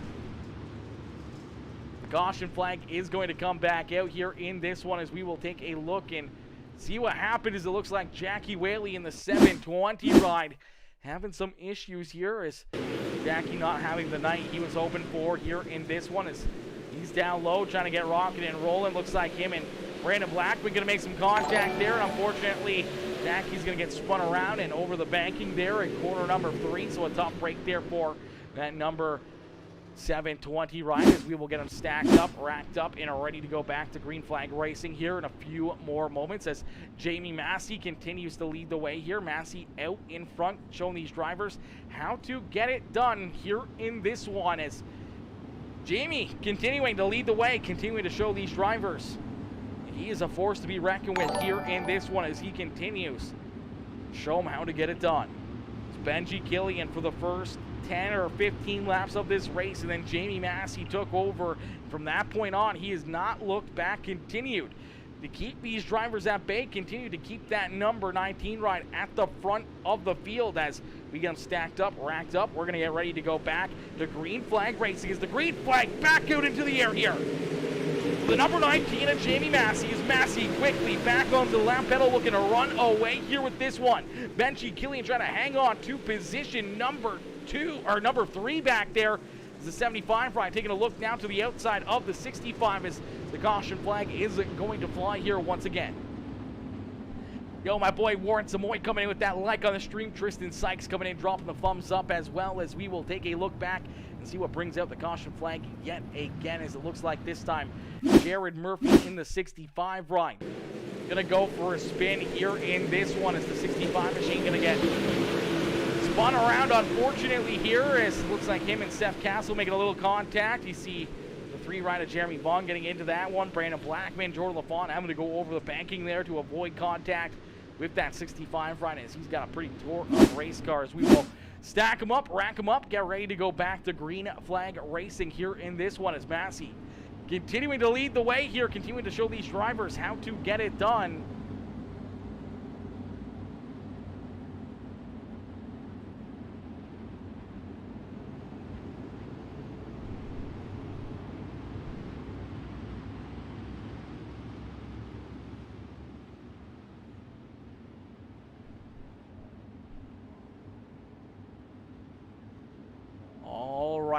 The caution flag is going to come back out here in this one as we will take a look and see what happened. As it looks like Jackie Whaley in the 720 ride having some issues here, as Jackie not having the night he was hoping for here in this one, as he's down low trying to get rocking and rolling. Looks like him and Brandon Blackman going to make some contact there, and unfortunately Jackie's going to get spun around and over the banking there in corner number 3. So a tough break there for that number 720 ride as we will get them stacked up, racked up, and are ready to go back to green flag racing here in a few more moments as Jamie Massey continues to lead the way here. Massey out in front, showing these drivers how to get it done here in this one, as Jamie continuing to lead the way, continuing to show these drivers he is a force to be reckoned with here in this one as he continues to show them how to get it done. It's Benji Killian for the first 10 or 15 laps of this race, and then Jamie Massey took over. From that point on, he has not looked back, continued to keep these drivers at bay, continue to keep that number 19 ride at the front of the field as we get them stacked up, racked up. We're going to get ready to go back to green flag racing as the green flag back out into the air here. The number 19 of Jamie Massey is Massey quickly back onto the lap pedal, looking to run away here with this one. Benji Killian trying to hang on to position number 3 back there. The 75 ride taking a look now to the outside of the 65 as the caution flag is going to fly here once again. Yo, my boy Warren Samoy coming in with that like on the stream. Tristan Sykes coming in, dropping the thumbs up, as well as we will take a look back and see what brings out the caution flag yet again, as it looks like this time Jared Murphy in the 65 ride gonna go for a spin here in this one as the 65 machine gonna get spun around, unfortunately, here, as it looks like him and Seth Castle making a little contact. You see the 3 ride of Jeremy Vaughn getting into that one. Brandon Blackman, Jordan LaFawn having to go over the banking there to avoid contact with that 65 ride, as he's got a pretty tore up race car. As we will stack them up, rack them up, get ready to go back to green flag racing here in this one as Massey continuing to lead the way here, continuing to show these drivers how to get it done.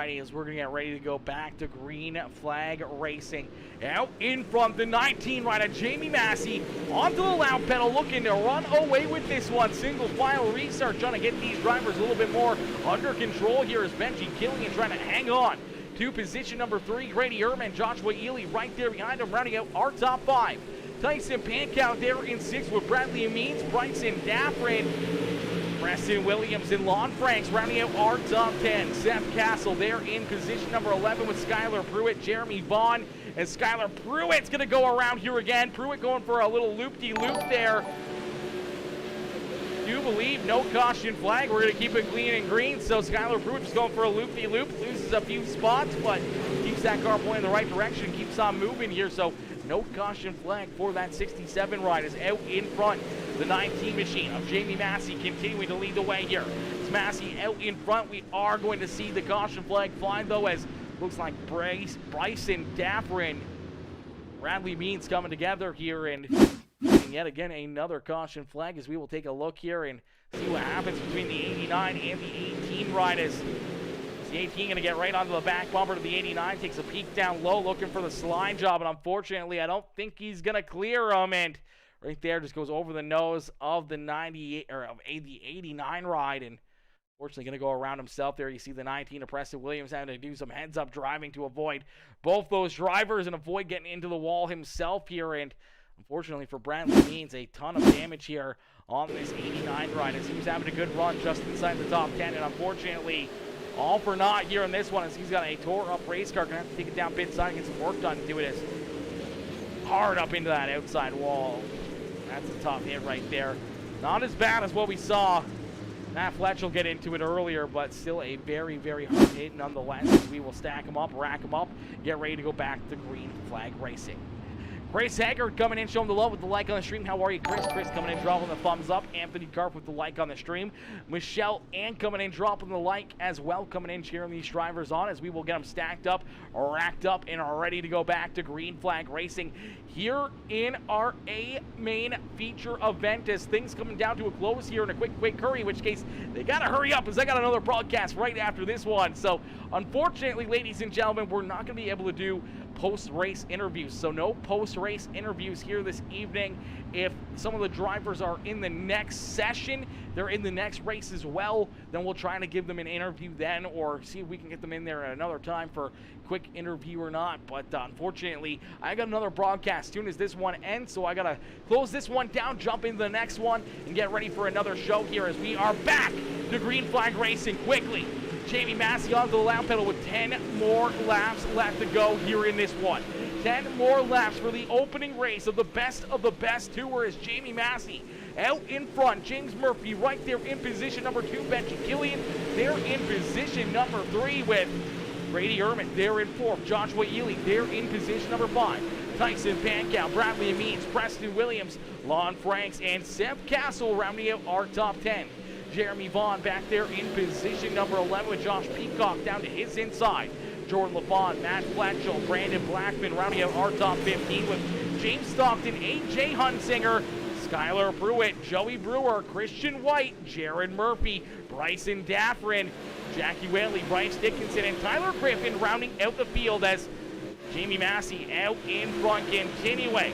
As we're going to get ready to go back to green flag racing. Out in front, the 19 rider Jamie Massey onto the loud pedal, looking to run away with this one. Single file restart, trying to get these drivers a little bit more under control here as Benji Killian trying to hang on to position number 3. Grady Ehrman, Joshua Ely right there behind him, rounding out our top 5. Tyson Pankow there in 6th with Bradley Means, Bryson Daffrin, Preston Williams and Lon Franks rounding out our top 10. Seth Castle there in position number 11 with Skylar Pruitt, Jeremy Vaughn, and Skylar Pruitt's going to go around here again. Pruitt going for a little loop-de-loop there. Do believe no caution flag. We're going to keep it clean and green. So Skylar Pruitt just going for a loop-de-loop, loses a few spots, but keeps that car pointing in the right direction, keeps on moving here. So no caution flag for that 67 ride is out in front. The 19 machine of Jamie Massey continuing to lead the way here. It's Massey out in front. We are going to see the caution flag fly though, as looks like Bryson Daffrin, Bradley Means coming together here, and yet again another caution flag as we will take a look here and see what happens between the 89 and the 18 ride. As the 18 going to get right onto the back bumper to the 89, takes a peek down low looking for the slide job, and unfortunately I don't think he's going to clear him, and right there just goes over the nose of the 98 or of the 89 ride, and fortunately going to go around himself there. You see the 19 of Preston Williams having to do some heads-up driving to avoid both those drivers and avoid getting into the wall himself here, and unfortunately for Bradley Means, a ton of damage here on this 89 ride as he was having a good run just inside the top 10, and unfortunately all for naught here in this one as he's got a tore-up race car. Going to have to take it down pit side and get some work done to do it as hard up into that outside wall. That's a tough hit right there. Not as bad as what we saw. Matt Fletch will get into it earlier, but still a very, very hard hit nonetheless. As we will stack them up, rack them up, get ready to go back to green flag racing. Chris Haggard coming in, showing the love with the like on the stream. How are you, Chris? Chris coming in, dropping the thumbs up. Anthony Karp with the like on the stream. Michelle Ann coming in, dropping the like as well, coming in, cheering these drivers on as we will get them stacked up, racked up, and are ready to go back to green flag racing here in our A main feature event as things coming down to a close here in a quick hurry, in which case they got to hurry up as I got another broadcast right after this one. So unfortunately, ladies and gentlemen, we're not going to be able to do post-race interviews. So no post-race interviews here this evening. If some of the drivers are in the next session, they're in the next race as well, then we'll try to give them an interview then, or see if we can get them in there at another time for quick interview or not. But unfortunately, I got another broadcast as soon as this one ends, so I gotta close this one down, jump into the next one, and get ready for another show here as we are back to green flag racing quickly. Jamie Massey onto the lap pedal with 10 more laps left to go here in this one. 10 more laps for the opening race of the best tour as Jamie Massey out in front. James Murphy right there in position number 2. Benji Killian there in position number 3 with Brady Ehrman there in 4th. Joshua Ely there in position number 5. Tyson Pankow, Bradley Means, Preston Williams, Lon Franks, and Seth Castle rounding out our top 10. Jeremy Vaughn back there in position number 11 with Josh Peacock down to his inside. Jordan LaFon, Matt Fletchell, Brandon Blackman rounding out our top 15 with James Stockton, AJ Hunsinger, Skylar Pruitt, Joey Brewer, Christian White, Jared Murphy, Bryson Daffrin, Jackie Whaley, Bryce Dickinson, and Tyler Griffin rounding out the field as Jamie Massey out in front, continuing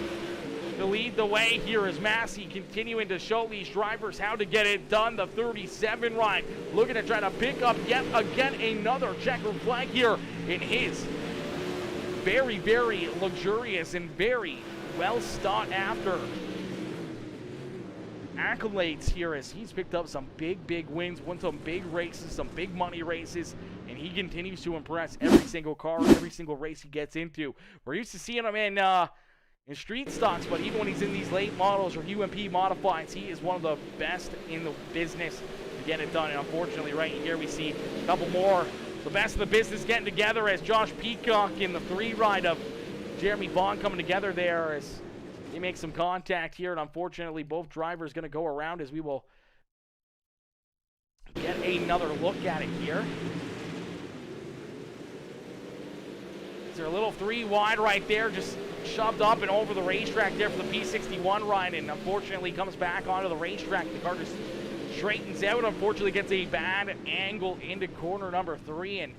to lead the way here as Massey continuing to show these drivers how to get it done. The 37 ride looking to try to pick up yet again another checkered flag here in his very, very luxurious and very well sought after accolades here as he's picked up some big wins, won some big races, some big money races, and he continues to impress every single car, every single race he gets into. We're used to seeing him in street stocks, but even when he's in these late models or UMP modifieds, he is one of the best in the business to get it done. And unfortunately, right here we see a couple more, the best of the business getting together as Josh Peacock in the 3 ride of Jeremy Vaughn coming together there as he makes some contact here. And unfortunately, both drivers going to go around as we will get another look at it here. Is there a little 3 wide right there, just shoved up and over the racetrack there for the P61 ride, and unfortunately comes back onto the racetrack. The car just straightens out, unfortunately gets a bad angle into corner number 3 and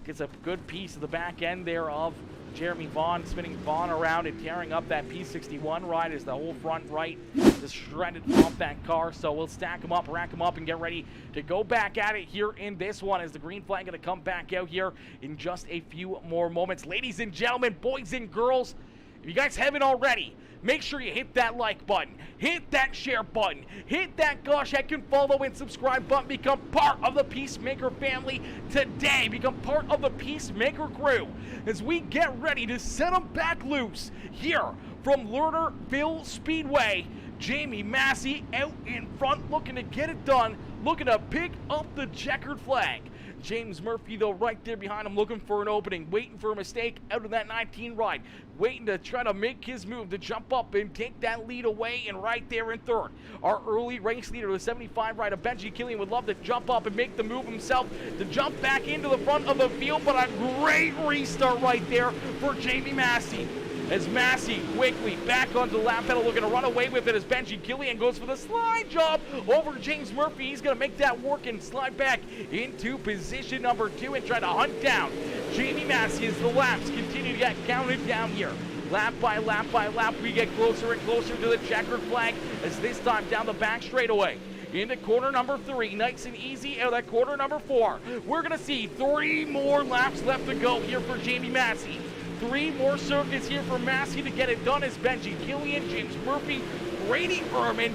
gets a good piece of the back end there of Jeremy Vaughn, spinning Vaughn around and tearing up that P61 ride as the whole front right is shredded off that car. So we'll stack them up, rack them up, and get ready to go back at it here in this one as the green flag going to come back out here in just a few more moments. Ladies and gentlemen, boys and girls, if you guys haven't already, make sure you hit that like button, hit that share button, hit that gosh heckin' follow and subscribe button. Become part of the Peacemaker family today. Become part of the Peacemaker Crew as we get ready to set them back loose here from Lernerville Speedway. Jamie Massey out in front, looking to get it done, looking to pick up the checkered flag. James Murphy, though, right there behind him, looking for an opening, waiting for a mistake out of that 19 ride, waiting to try to make his move to jump up and take that lead away, and right there in third. Our early race leader, the 75 rider, Benji Killian, would love to jump up and make the move himself to jump back into the front of the field, but a great restart right there for Jamie Massey. As Massey quickly back onto the lap pedal, looking to run away with it as Benji Killian goes for the slide job over James Murphy. He's going to make that work and slide back into position number 2 and try to hunt down Jamie Massey as the laps continue to get counted down here. Lap by lap by lap, we get closer and closer to the checkered flag as this time down the back straightaway. Into corner number 3, nice and easy out at corner number 4. We're going to see 3 more laps left to go here for Jamie Massey. 3 more circuits here for Massey to get it done as Benji Killian, James Murphy, Brady Ehrman,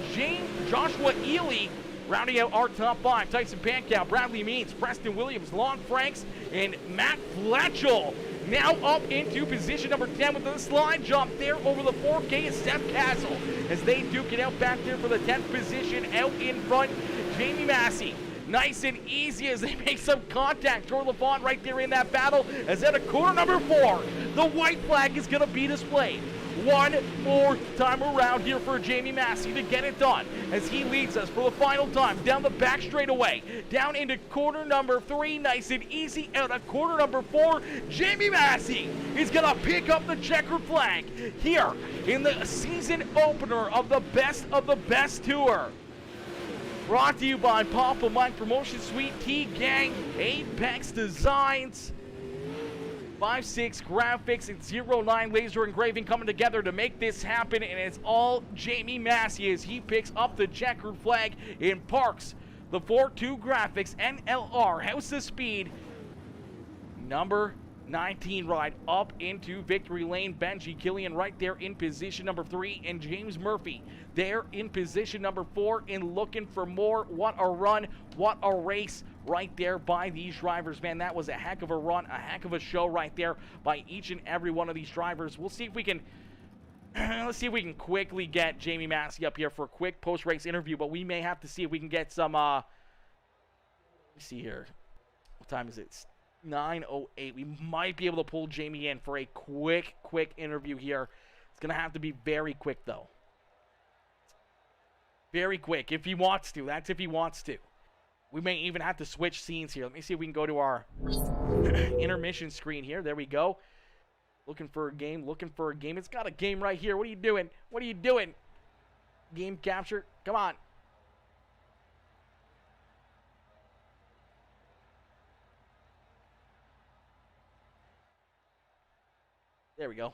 Joshua Ely rounding out our top 5. Tyson Pankow, Bradley Means, Preston Williams, Lon Franks, and Matt Fletchel. Now up into position number 10 with the slide jump there over the 4K is Seth Castle as they duke it out back there for the 10th position out in front. Jamie Massey. Nice and easy as they make some contact. Troy Lafont right there in that battle as at a corner number 4, the white flag is going to be displayed. One more time around here for Jamie Massey to get it done as he leads us for the final time down the back straightaway, down into corner number 3, nice and easy out of corner number 4. Jamie Massey is going to pick up the checkered flag here in the season opener of the Best Tour. Brought to you by Papa Mike Promotion Suite, T-Gang, Apex Designs, 5.6 Graphics, and 09 Laser Engraving coming together to make this happen, and it's all Jamie Massey as he picks up the checkered flag and parks the 4.2 Graphics NLR House of Speed number 19 ride up into victory lane. Benji Killian right there in position number 3, and James Murphy there in position number 4 and looking for more. What a run, what a race right there by these drivers, man. That was a heck of a run, a heck of a show right there by each and every one of these drivers. We'll see if we can let's see if we can quickly get Jamie Massey up here for a quick post-race interview, but we may have to see if we can get some let me see here, what time is it? 9:08. We might be able to pull Jamie in for a quick interview here. It's gonna have to be very quick though. Very quick if he wants to. That's if he wants to. We may even have to switch scenes here. Let me see if we can go to our intermission screen here. There we go. Looking for a game, looking for a game. It's got a game right here. What are you doing? What are you doing? Game capture. Come on. There we go.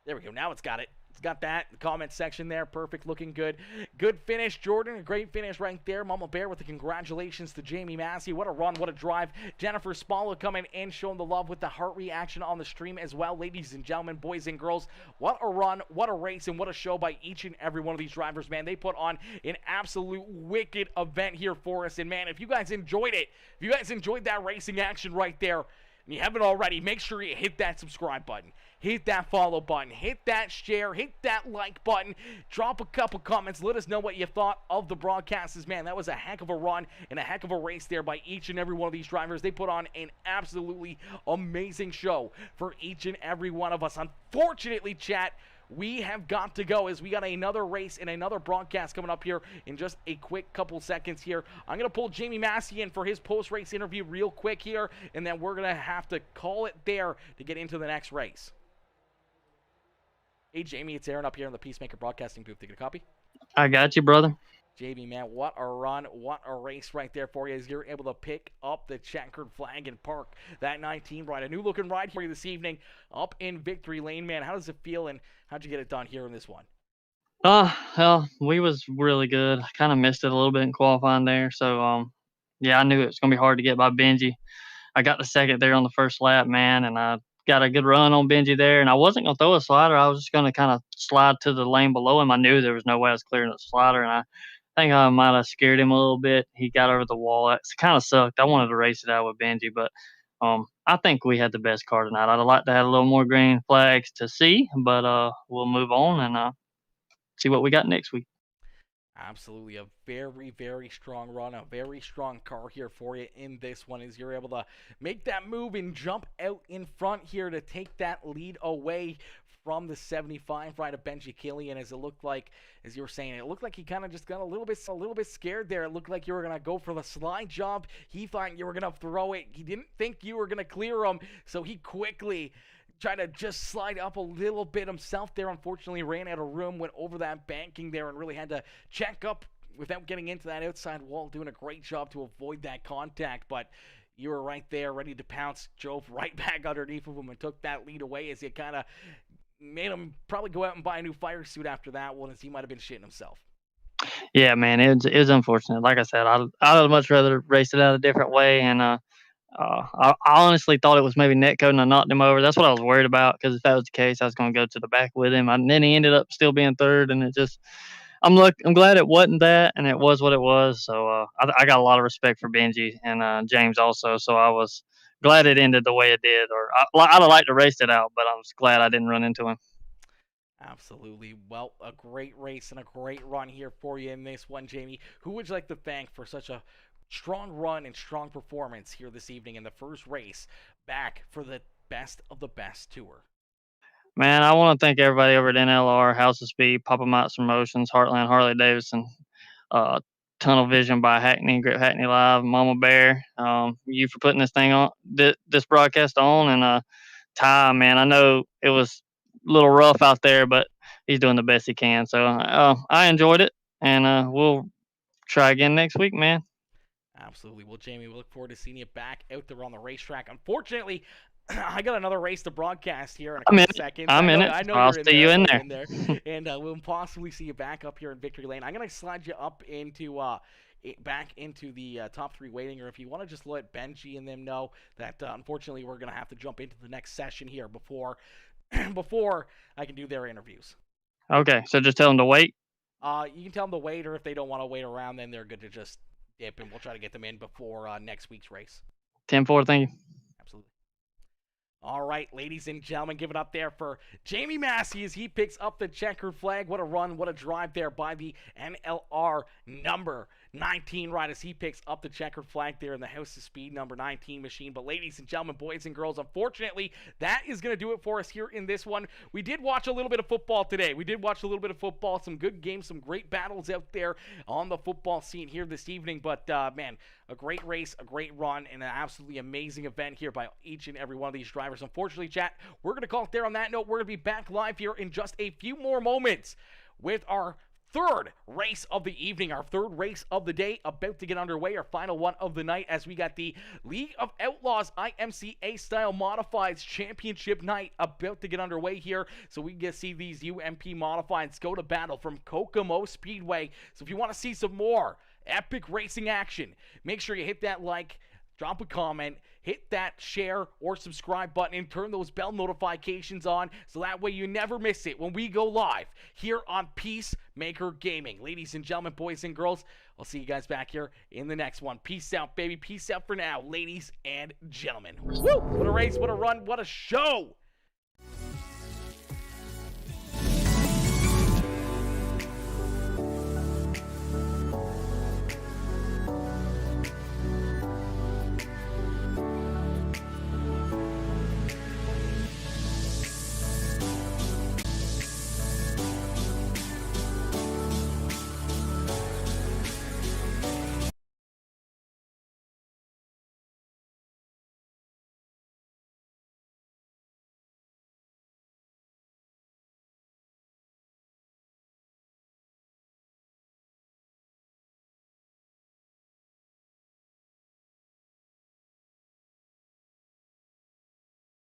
There we go. Now it's got it. It's got that. The comment section there. Perfect. Looking good. Good finish, Jordan. A great finish right there. Mama Bear with the congratulations to Jamie Massey. What a run. What a drive. Jennifer Spalla coming in, showing the love with the heart reaction on the stream as well. Ladies and gentlemen, boys and girls, what a run. What a race and what a show by each and every one of these drivers, man. They put on an absolute wicked event here for us. And, man, if you guys enjoyed it, if you guys enjoyed that racing action right there, and you haven't already, make sure you hit that subscribe button, hit that follow button, hit that share, hit that like button, drop a couple comments, let us know what you thought of the broadcasts. Man, that was a heck of a run and a heck of a race there by each and every one of these drivers. They put on an absolutely amazing show for each and every one of us. Unfortunately, chat, we have got to go as we got another race and another broadcast coming up here in just a quick couple seconds here. I'm going to pull Jamie Massey in for his post-race interview real quick here, and then we're going to have to call it there to get into the next race. Hey, Jamie, it's Aaron up here in the Peacemaker Broadcasting booth. Take a copy. I got you, brother. JB, man, what a run, what a race right there for you as you're able to pick up the checkered flag and park that 19 ride. A new looking ride for you this evening up in victory lane, man. How does it feel and how'd you get it done here in this one? Well, we was really good. I kind of missed it a little bit in qualifying there. So, yeah, I knew it was going to be hard to get by Benji. I got the second there on the first lap, man, and I got a good run on Benji there, and I wasn't gonna throw a slider. I was just gonna kind of slide to the lane below him. I knew there was no way I was clearing the slider, and I think I might have scared him a little bit. He got over the wall. It kind of sucked. I wanted to race it out with Benji, but I think we had the best car tonight. I'd like to have a little more green flags to see, but we'll move on and see what we got next week. Absolutely, a very, very strong run, a very strong car here for you in this one as you're able to make that move and jump out in front here to take that lead away from the 75 right of Benji Killian. As it looked like, as you were saying, it looked like he kind of just got a little bit scared there. It looked like you were going to go for the slide job. He thought you were going to throw it. He didn't think you were going to clear him, so he quickly tried to just slide up a little bit himself there. Unfortunately, ran out of room, went over that banking there, and really had to check up without getting into that outside wall, doing a great job to avoid that contact. But you were right there, ready to pounce, drove right back underneath of him and took that lead away as it kind of made him probably go out and buy a new fire suit after that one, as he might have been shitting himself. Yeah, man, it was unfortunate. Like I said, I'd much rather race it out a different way, and I honestly thought it was maybe netcode and I knocked him over. That's what I was worried about, because if that was the case, I was going to go to the back with him. And then he ended up still being third, and it just I'm glad it wasn't that, and it was what it was. So I got a lot of respect for Benji and James also. So I was glad it ended the way it did. Or I'd have liked to race it out, but I was glad I didn't run into him. Absolutely. Well, a great race and a great run here for you in this one, Jamie. Who would you like to thank for such a strong run and strong performance here this evening in the first race back for the Best of the Best Tour? Man, I want to thank everybody over at NLR, House of Speed, Papa Mott's Promotions, Heartland Harley Davidson, uh, Tunnel Vision by Hackney, Grip Hackney Live, Mama Bear, you for putting this thing on, this broadcast on, and Ty, man, I know it was a little rough out there, but he's doing the best he can. So I enjoyed it, and we'll try again next week, man. Absolutely. Well, Jamie, we look forward to seeing you back out there on the racetrack. Unfortunately, I got another race to broadcast here in a couple seconds. I'm in it. I know I'll you're see you in there. And we'll possibly see you back up here in Victory Lane. I'm going to slide you up into back into the top three waiting room. If you want to just let Benji and them know that unfortunately we're going to have to jump into the next session here before I can do their interviews. Okay, so just tell them to wait. You can tell them to wait, or if they don't want to wait around, then they're good to just dip, and we'll try to get them in before next week's race. 10-4, thank you. Absolutely. All right, ladies and gentlemen, give it up there for Jamie Massey as he picks up the checkered flag. What a run, what a drive there by the NLR number 19 ride as he picks up the checkered flag there in the House of Speed number 19 machine. But ladies and gentlemen, boys and girls, unfortunately, that is going to do it for us here in this one. We did watch a little bit of football today. Some good games, some great battles out there on the football scene here this evening. But, man, a great race, a great run, and an absolutely amazing event here by each and every one of these drivers. Unfortunately, chat, we're going to call it there on that note. We're going to be back live here in just a few more moments with our third race of the evening, our third race of the day, about to get underway, our final one of the night, as we got the League of Outlaws IMCA style modifieds championship night about to get underway here. So we get to see these UMP modifieds go to battle from Kokomo Speedway. So if you want to see some more epic racing action, make sure you hit that like, drop a comment, hit that share or subscribe button, and turn those bell notifications on so that way you never miss it when we go live here on PeaceMaker Gaming. Ladies and gentlemen, boys and girls, I'll see you guys back here in the next one. Peace out, baby. Peace out for now, ladies and gentlemen. Woo! What a race, what a run, what a show!